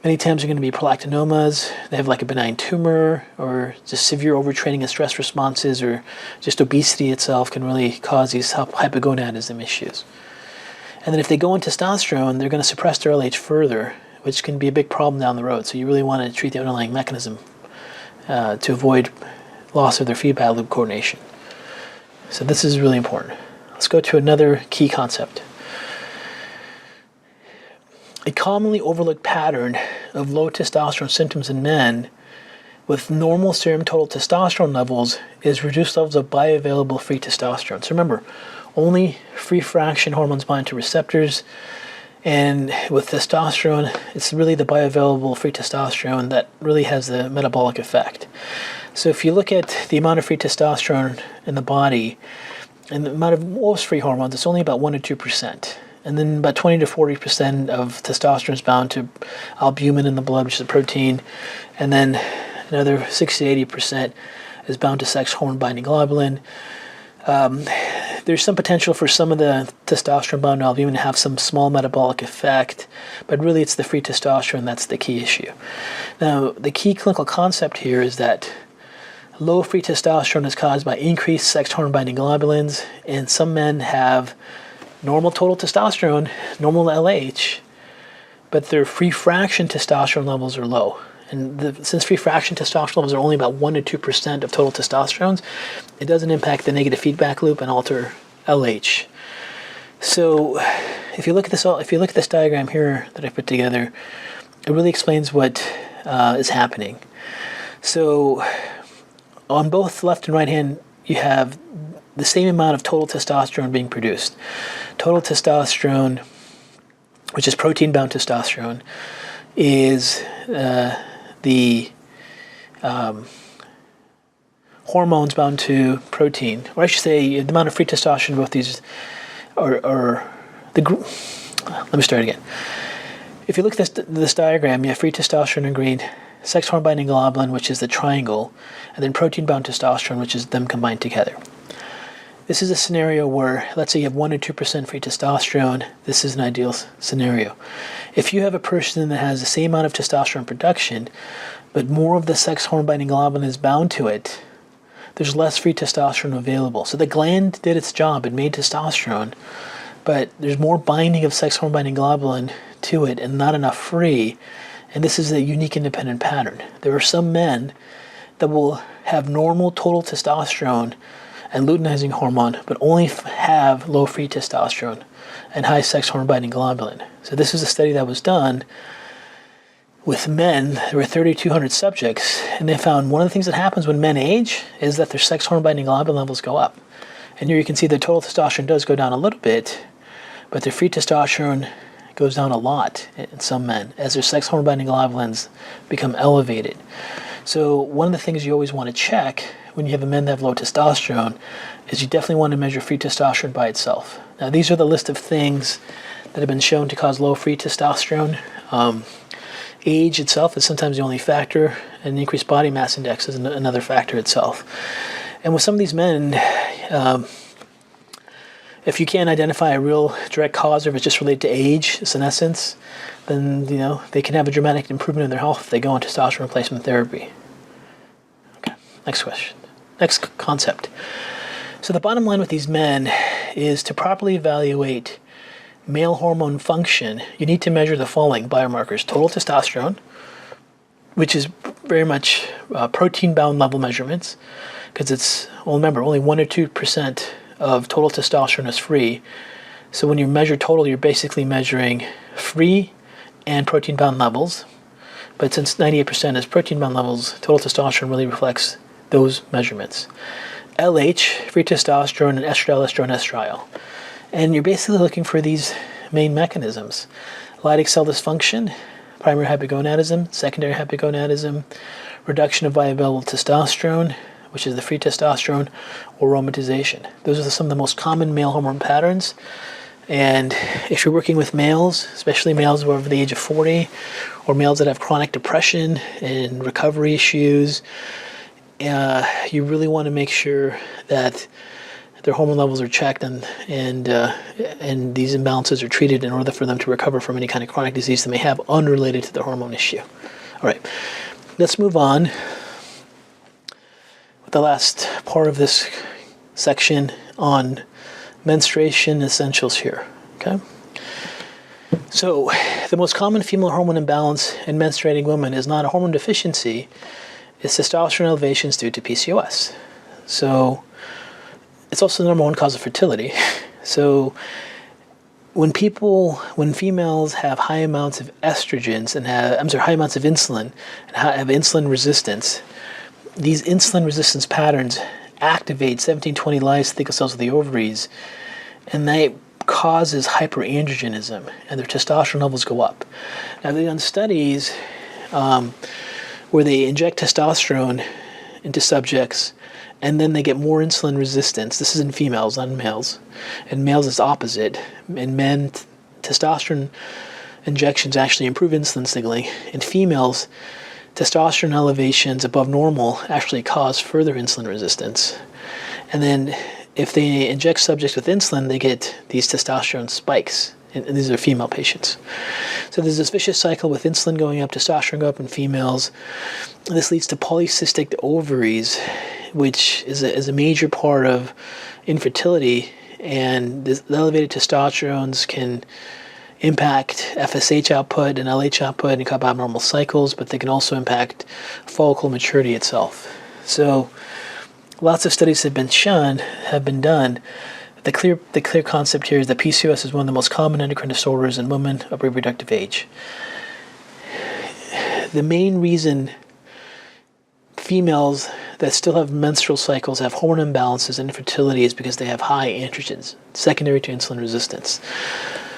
Speaker 1: many times are going to be prolactinomas. They have like a benign tumor, or just severe overtraining and stress responses, or just obesity itself can really cause these hypogonadism issues. And then if they go on testosterone, they're going to suppress their LH further, which can be a big problem down the road. So you really want to treat the underlying mechanism to avoid loss of their feedback loop coordination. So this is really important. Let's go to another key concept. A commonly overlooked pattern of low testosterone symptoms in men with normal serum total testosterone levels is reduced levels of bioavailable free testosterone. So remember, only free fraction hormones bind to receptors, and with testosterone, it's really the bioavailable free testosterone that really has the metabolic effect. So if you look at the amount of free testosterone in the body and the amount of most free hormones, it's only about 1 to 2%. And then about 20 to 40% of testosterone is bound to albumin in the blood, which is a protein. And then another 60 to 80% is bound to sex hormone binding globulin. There's some potential for some of the testosterone bound albumin to have some small metabolic effect, but really it's the free testosterone that's the key issue. Now, the key clinical concept here is that low free testosterone is caused by increased sex hormone binding globulins, and some men have normal total testosterone, normal LH, but their free fraction testosterone levels are low. And since free fraction testosterone levels are only about 1 to 2% of total testosterone, it doesn't impact the negative feedback loop and alter LH. So if you look at this diagram here that I put together, it really explains what is happening. So on both left and right hand, you have the same amount of total testosterone being produced. Total testosterone, which is protein-bound testosterone, is the hormones bound to protein, or I should say the amount of free testosterone both these are the group. Let me start again. If you look at this diagram, you have free testosterone in green, sex hormone binding globulin, which is the triangle, and then protein-bound testosterone, which is them combined together. This is a scenario where, let's say you have 1 to 2% free testosterone. This is an ideal scenario. If you have a person that has the same amount of testosterone production, but more of the sex hormone binding globulin is bound to it, there's less free testosterone available. So the gland did its job, it made testosterone, but there's more binding of sex hormone binding globulin to it and not enough free. And this is a unique independent pattern. There are some men that will have normal total testosterone and luteinizing hormone, but only have low free testosterone and high sex hormone binding globulin. So this is a study that was done with men. There were 3,200 subjects, and they found one of the things that happens when men age is that their sex hormone binding globulin levels go up. And here you can see the total testosterone does go down a little bit, but their free testosterone goes down a lot in some men as their sex hormone binding globulins become elevated. So one of the things you always want to check when you have a men that have low testosterone is you definitely want to measure free testosterone by itself. Now these are the list of things that have been shown to cause low free testosterone. Age itself is sometimes the only factor, and increased body mass index is another factor itself. And with some of these men, if you can't identify a real direct cause, or if it's just related to age, senescence, then they can have a dramatic improvement in their health if they go on testosterone replacement therapy. Okay, next question. Next concept. So the bottom line with these men is to properly evaluate male hormone function, you need to measure the following biomarkers: total testosterone, which is very much protein-bound level measurements, because it's, well, remember, only 1 or 2% of total testosterone is free. So when you measure total, you're basically measuring free and protein-bound levels. But since 98% is protein-bound levels, total testosterone really reflects those measurements. LH, free testosterone, and estriol. And you're basically looking for these main mechanisms: Leydig cell dysfunction, primary hypogonadism, secondary hypogonadism, reduction of bioavailable testosterone, which is the free testosterone, or aromatization. Those are some of the most common male hormone patterns. And if you're working with males, especially males who are over the age of 40, or males that have chronic depression and recovery issues, you really want to make sure that their hormone levels are checked and these imbalances are treated in order for them to recover from any kind of chronic disease they may have unrelated to the hormone issue. All right, let's move on with the last part of this section on menstruation essentials here. Okay. So the most common female hormone imbalance in menstruating women is not a hormone deficiency, it's testosterone elevations due to PCOS. So it's also the number one cause of fertility. So when females have high amounts of estrogens and high amounts of insulin and have insulin resistance, these insulin resistance patterns activate 1720 lysosomal cells of the ovaries, and that causes hyperandrogenism, and their testosterone levels go up. Now, they've done studies where they inject testosterone into subjects, and then they get more insulin resistance. This is in females, not in males. In males, it's opposite. In men, testosterone injections actually improve insulin signaling. In females, testosterone elevations above normal actually cause further insulin resistance. And then if they inject subjects with insulin, they get these testosterone spikes. And these are female patients. So there's this vicious cycle with insulin going up, testosterone go up in females. This leads to polycystic ovaries, which is a major part of infertility. And the elevated testosterones can impact FSH output and LH output and cause abnormal cycles, but they can also impact follicle maturity itself. So lots of studies have been done. The clear concept here is that PCOS is one of the most common endocrine disorders in women of reproductive age. The main reason females that still have menstrual cycles have hormone imbalances and infertility is because they have high androgens, secondary to insulin resistance.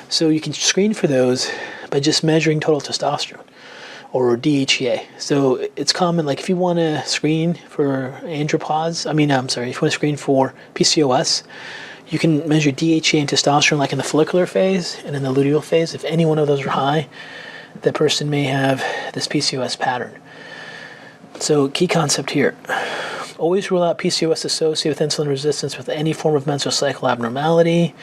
Speaker 1: So you can screen for those by just measuring total testosterone or DHEA. So it's common, like if you want to screen for if you want to screen for PCOS, you can measure DHEA and testosterone like in the follicular phase and in the luteal phase. If any one of those are high, the person may have this PCOS pattern. So key concept here. Always rule out PCOS associated with insulin resistance with any form of menstrual cycle abnormality.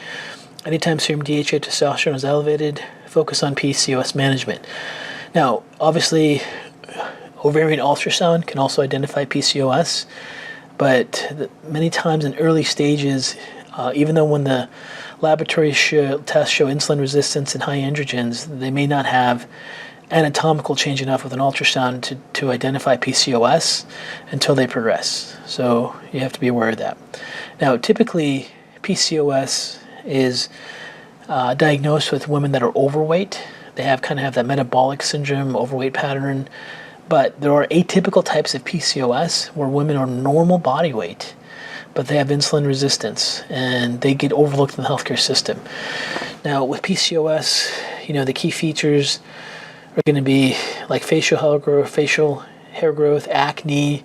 Speaker 1: Anytime serum DHEA testosterone is elevated, focus on PCOS management. Now, obviously, ovarian ultrasound can also identify PCOS, but many times in early stages, even though when the laboratory tests show insulin resistance and high androgens, they may not have anatomical change enough with an ultrasound to identify PCOS until they progress. So you have to be aware of that. Now, typically, PCOS is diagnosed with women that are overweight. They have that metabolic syndrome, overweight pattern. But there are atypical types of PCOS where women are normal body weight, but they have insulin resistance, and they get overlooked in the healthcare system. Now, with PCOS, the key features are going to be like facial hair growth, acne,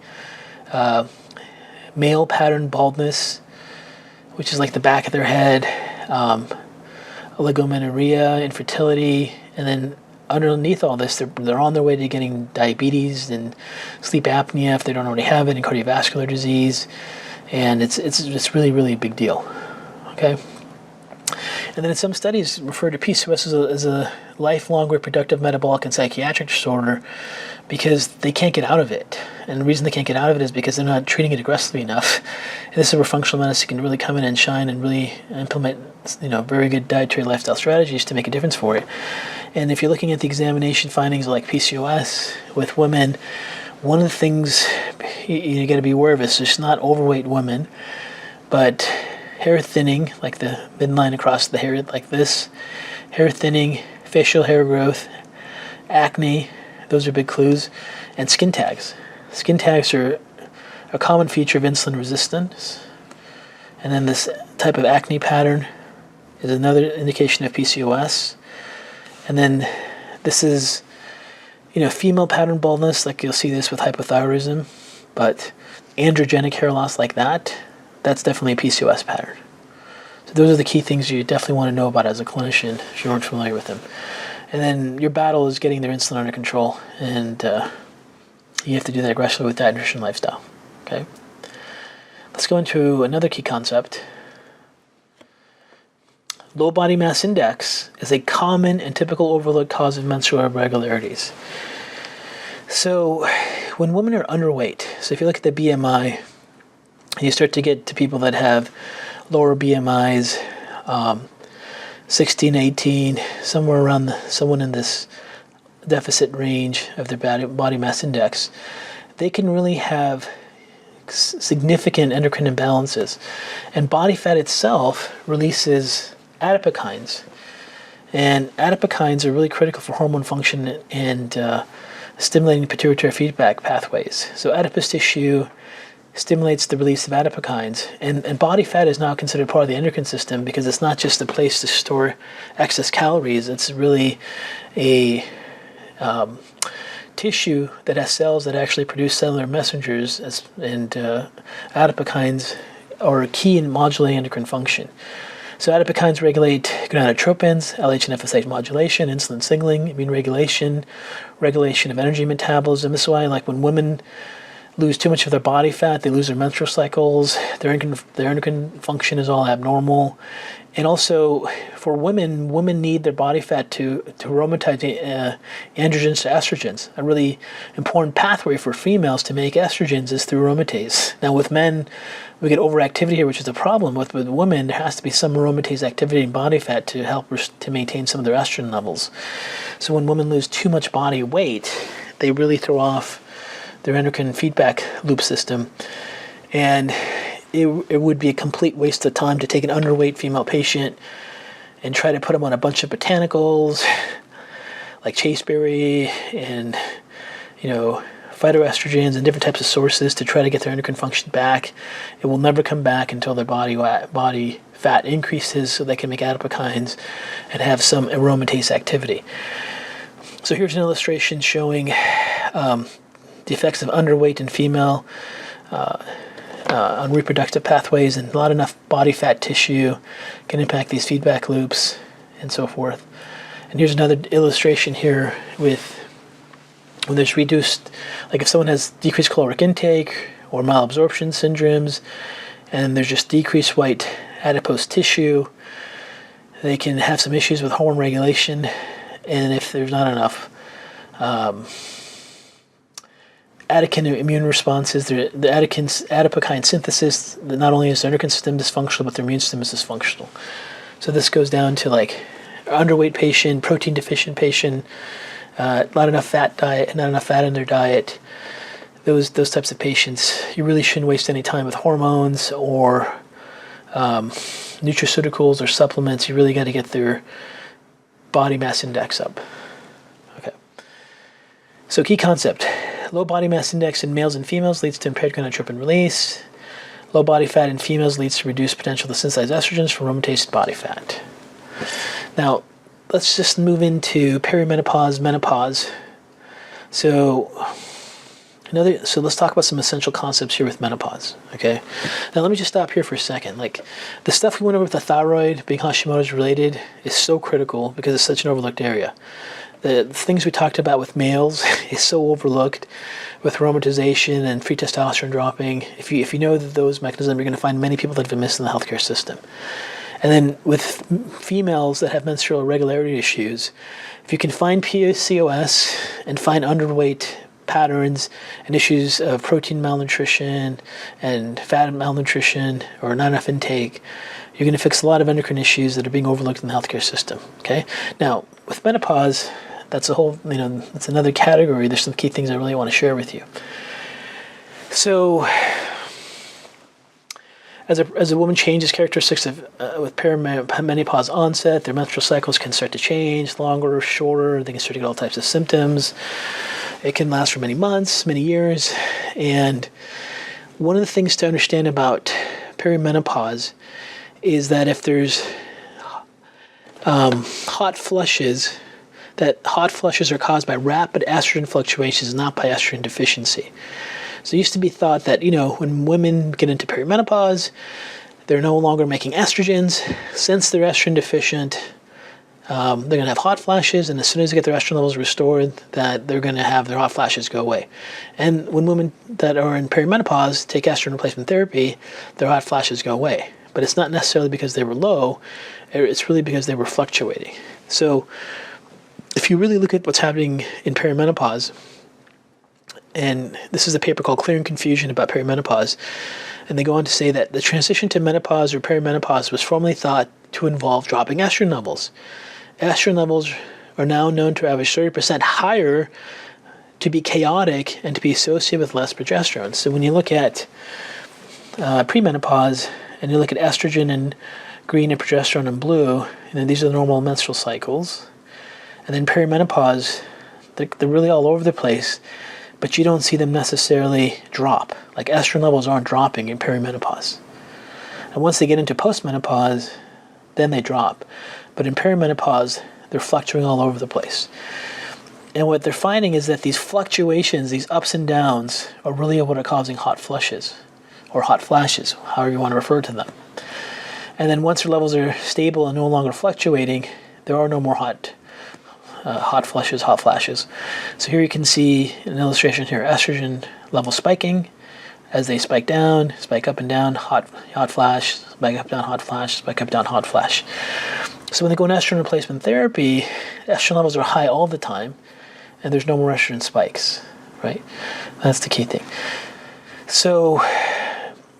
Speaker 1: male pattern baldness, which is like the back of their head, oligomenorrhea, infertility, and then underneath all this, they're on their way to getting diabetes and sleep apnea if they don't already have it, and cardiovascular disease, and it's really, really a big deal. Okay. And then some studies refer to PCOS as a lifelong reproductive, metabolic, and psychiatric disorder because they can't get out of it. And the reason they can't get out of it is because they're not treating it aggressively enough. And this is where functional medicine can really come in and shine and really implement, very good dietary lifestyle strategies to make a difference for it. And if you're looking at the examination findings like PCOS with women, one of the things you got to be aware of is it's not overweight women, but hair thinning, like the midline across the hair, like this, hair thinning, facial hair growth, acne, those are big clues, and skin tags. Skin tags are a common feature of insulin resistance. And then this type of acne pattern is another indication of PCOS. And then this is Female pattern baldness, like you'll see this with hypothyroidism, but androgenic hair loss like that, that's definitely a PCOS pattern. So those are the key things you definitely want to know about as a clinician if you aren't familiar with them. And then your battle is getting their insulin under control, and you have to do that aggressively with diet, nutrition, lifestyle. Okay. Let's go into another key concept. Low body mass index is a common and typical overlooked cause of menstrual irregularities. So when women are underweight, so if you look at the BMI, you start to get to people that have lower BMIs, 16, 18, somewhere around someone in this deficit range of their body mass index, they can really have significant endocrine imbalances. And body fat itself releases adipokines. And adipokines are really critical for hormone function and stimulating pituitary feedback pathways. So adipose tissue stimulates the release of adipokines. And body fat is now considered part of the endocrine system because it's not just a place to store excess calories. It's really a tissue that has cells that actually produce cellular messengers, and adipokines are key in modulating endocrine function. So adipokines regulate gonadotropins, LH and FSH modulation, insulin signaling, immune regulation, regulation of energy metabolism. This is why, like, when women lose too much of their body fat, they lose their menstrual cycles, their endocrine function is all abnormal. And also, for women need their body fat to aromatize androgens to estrogens. A really important pathway for females to make estrogens is through aromatase. Now, with men, we get overactivity here, which is a problem. With women, there has to be some aromatase activity in body fat to help to maintain some of their estrogen levels. So when women lose too much body weight, they really throw off their endocrine feedback loop system. And it would be a complete waste of time to take an underweight female patient and try to put them on a bunch of botanicals like chasteberry and phytoestrogens and different types of sources to try to get their endocrine function back. It will never come back until their body fat increases so they can make adipokines and have some aromatase activity. So here's an illustration showing the effects of underweight in female on reproductive pathways, and not enough body fat tissue can impact these feedback loops and so forth. And here's another illustration here with when there's reduced, like if someone has decreased caloric intake or malabsorption syndromes, and there's just decreased white adipose tissue, they can have some issues with hormone regulation. And if there's not enough adipokine immune responses, the adipokine synthesis, not only is the endocrine system dysfunctional, but their immune system is dysfunctional. So this goes down to like underweight patient, protein deficient patient, not enough fat diet, not enough fat in their diet. Those types of patients, you really shouldn't waste any time with hormones or nutraceuticals or supplements. You really got to get their body mass index up. Okay. So key concept. Low body mass index in males and females leads to impaired gonadotropin release. Low body fat in females leads to reduced potential to synthesize estrogens from aromatase body fat. Now, let's just move into perimenopause, menopause. So let's talk about some essential concepts here with menopause, okay? Now let me just stop here for a second. Like, the stuff we went over with the thyroid being Hashimoto's related is so critical because it's such an overlooked area. The things we talked about with males is so overlooked with aromatization and free testosterone dropping. If you know those mechanisms, you're going to find many people that have been missed in the healthcare system. And then with females that have menstrual irregularity issues, if you can find PCOS and find underweight patterns and issues of protein malnutrition and fat malnutrition or not enough intake, you're going to fix a lot of endocrine issues that are being overlooked in the healthcare system. Okay. Now, with menopause, that's a whole, that's another category. There's some key things I really want to share with you. So, as a woman changes characteristics of with perimenopause onset, their menstrual cycles can start to change, longer or shorter. They can start to get all types of symptoms. It can last for many months, many years. And one of the things to understand about perimenopause is that if there's hot flushes, that hot flushes are caused by rapid estrogen fluctuations, not by estrogen deficiency. So it used to be thought that, when women get into perimenopause, they're no longer making estrogens. Since they're estrogen deficient, they're going to have hot flashes, and as soon as they get their estrogen levels restored, that they're going to have their hot flashes go away. And when women that are in perimenopause take estrogen replacement therapy, their hot flashes go away. But it's not necessarily because they were low, it's really because they were fluctuating. So if you really look at what's happening in perimenopause, and this is a paper called Clearing Confusion about perimenopause, and they go on to say that the transition to menopause or perimenopause was formerly thought to involve dropping estrogen levels. Estrogen levels are now known to average 30% higher, to be chaotic, and to be associated with less progesterone. So when you look at premenopause, and you look at estrogen in green and progesterone in blue, and these are the normal menstrual cycles. And then perimenopause, they're really all over the place, but you don't see them necessarily drop. Like estrogen levels aren't dropping in perimenopause. And once they get into postmenopause, then they drop. But in perimenopause, they're fluctuating all over the place. And what they're finding is that these fluctuations, these ups and downs, are really what are causing hot flushes, or hot flashes, however you want to refer to them. And then once their levels are stable and no longer fluctuating, there are no more hot flushes, hot flashes. So here you can see an illustration here, estrogen levels spiking. As they spike down, spike up and down, hot flash, spike up, down, hot flash, spike up, down, hot flash. So when they go on estrogen replacement therapy, estrogen levels are high all the time, and there's no more estrogen spikes, right? That's the key thing. So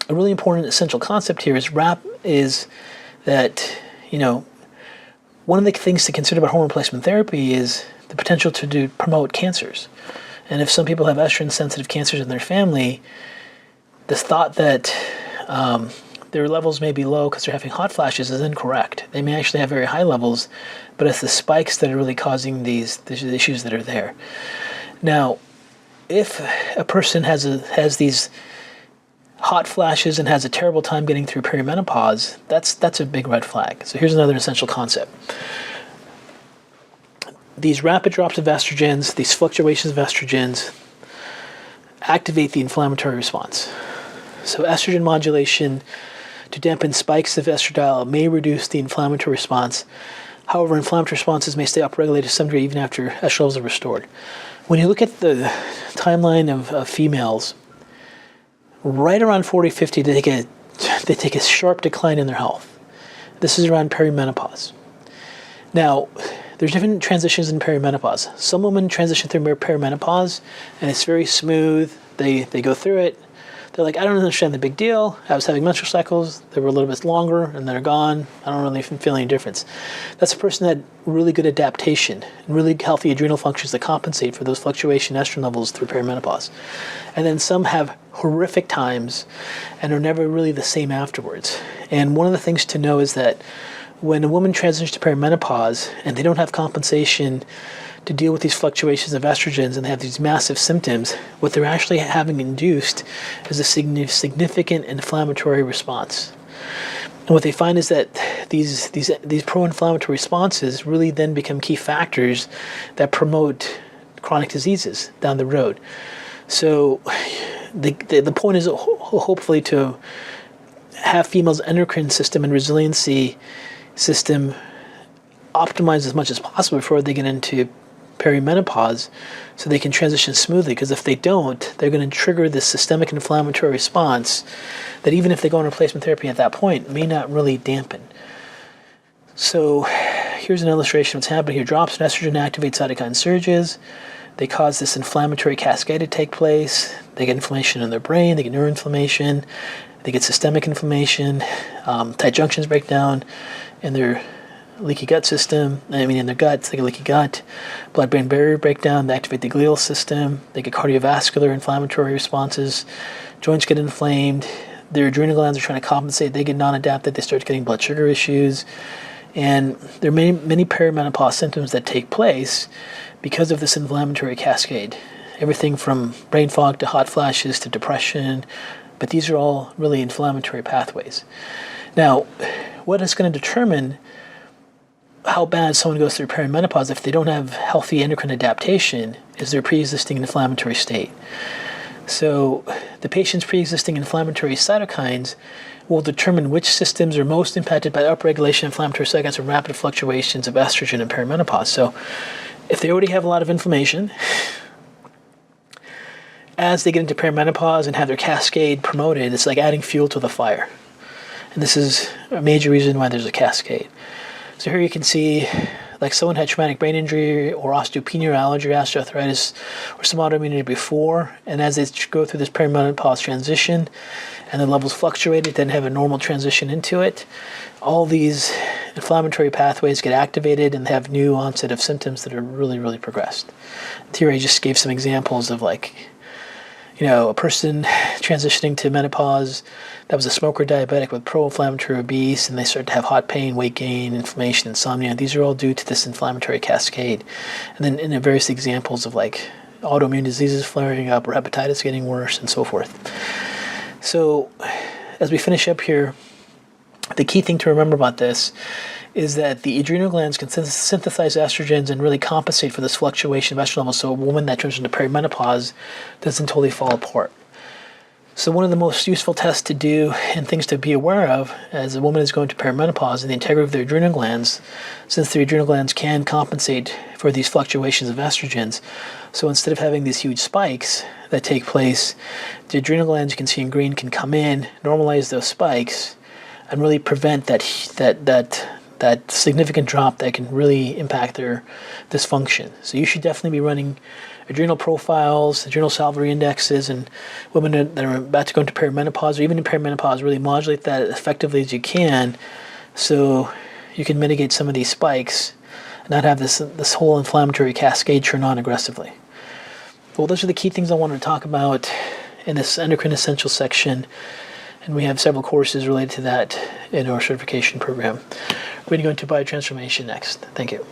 Speaker 1: a really important essential concept here is that, one of the things to consider about hormone replacement therapy is the potential to promote cancers. And if some people have estrogen-sensitive cancers in their family, this thought that their levels may be low because they're having hot flashes is incorrect. They may actually have very high levels, but it's the spikes that are really causing these issues that are there. Now, if a person has these hot flashes and has a terrible time getting through perimenopause, that's a big red flag. So here's another essential concept. These rapid drops of estrogens, these fluctuations of estrogens, activate the inflammatory response. So estrogen modulation to dampen spikes of estradiol may reduce the inflammatory response. However, inflammatory responses may stay upregulated to some degree even after estrogen levels are restored. When you look at the timeline of females, right around 40, 50, they take a sharp decline in their health. This is around perimenopause. Now, there's different transitions in perimenopause. Some women transition through perimenopause, and it's very smooth. They go through it. They're like, I don't understand the big deal. I was having menstrual cycles. They were a little bit longer, and they're gone. I don't really feel any difference. That's a person that had really good adaptation and really healthy adrenal functions that compensate for those fluctuation estrogen levels through perimenopause. And then some have horrific times and are never really the same afterwards. And one of the things to know is that when a woman transitions to perimenopause and they don't have compensation to deal with these fluctuations of estrogens and they have these massive symptoms, what they're actually having induced is a significant inflammatory response. And what they find is that these pro-inflammatory responses really then become key factors that promote chronic diseases down the road. So the point is hopefully to have females' endocrine system and resiliency system optimized as much as possible before they get into perimenopause so they can transition smoothly, because if they don't, they're going to trigger this systemic inflammatory response that even if they go on replacement therapy at that point may not really dampen. So here's an illustration of what's happening here. Drops in estrogen activate cytokine surges. They cause this inflammatory cascade to take place. They get inflammation in their brain. They get neuroinflammation. They get systemic inflammation. Tight junctions break down in their leaky gut system. In their guts, they get leaky gut. Blood-brain barrier breakdown. They activate the glial system. They get cardiovascular inflammatory responses. Joints get inflamed. Their adrenal glands are trying to compensate. They get non-adapted. They start getting blood sugar issues. And there are many perimenopause symptoms that take place because of this inflammatory cascade. Everything from brain fog to hot flashes to depression, but these are all really inflammatory pathways. Now, what is going to determine how bad someone goes through perimenopause if they don't have healthy endocrine adaptation is their pre-existing inflammatory state. So the patient's pre-existing inflammatory cytokines will determine which systems are most impacted by upregulation of inflammatory cytokines and rapid fluctuations of estrogen in perimenopause. So if they already have a lot of inflammation, as they get into perimenopause and have their cascade promoted, it's like adding fuel to the fire. And this is a major reason why there's a cascade. So here you can see like someone had traumatic brain injury or osteopenia or allergy or osteoarthritis or some autoimmunity before, and as they go through this perimenopause transition and the levels fluctuated, then have a normal transition into it, all these inflammatory pathways get activated and have new onset of symptoms that are really, really progressed. Here I just gave some examples of like, a person transitioning to menopause that was a smoker, diabetic with pro-inflammatory obese, and they start to have hot pain, weight gain, inflammation, insomnia. These are all due to this inflammatory cascade. And then in various examples of like autoimmune diseases flaring up or hepatitis getting worse and so forth. So as we finish up here, the key thing to remember about this is that the adrenal glands can synthesize estrogens and really compensate for this fluctuation of estrogen levels, so a woman that turns into perimenopause doesn't totally fall apart. So one of the most useful tests to do and things to be aware of as a woman is going to perimenopause is the integrity of their adrenal glands, since the adrenal glands can compensate for these fluctuations of estrogens. So instead of having these huge spikes that take place, the adrenal glands you can see in green can come in, normalize those spikes, and really prevent that significant drop that can really impact their dysfunction. So you should definitely be running adrenal profiles, adrenal salivary indexes, and women that are about to go into perimenopause or even in perimenopause, really modulate that as effectively as you can so you can mitigate some of these spikes and not have this whole inflammatory cascade turn on aggressively. Well, those are the key things I wanted to talk about in this endocrine essentials section. And we have several courses related to that in our certification program. We're going to go into biotransformation next. Thank you.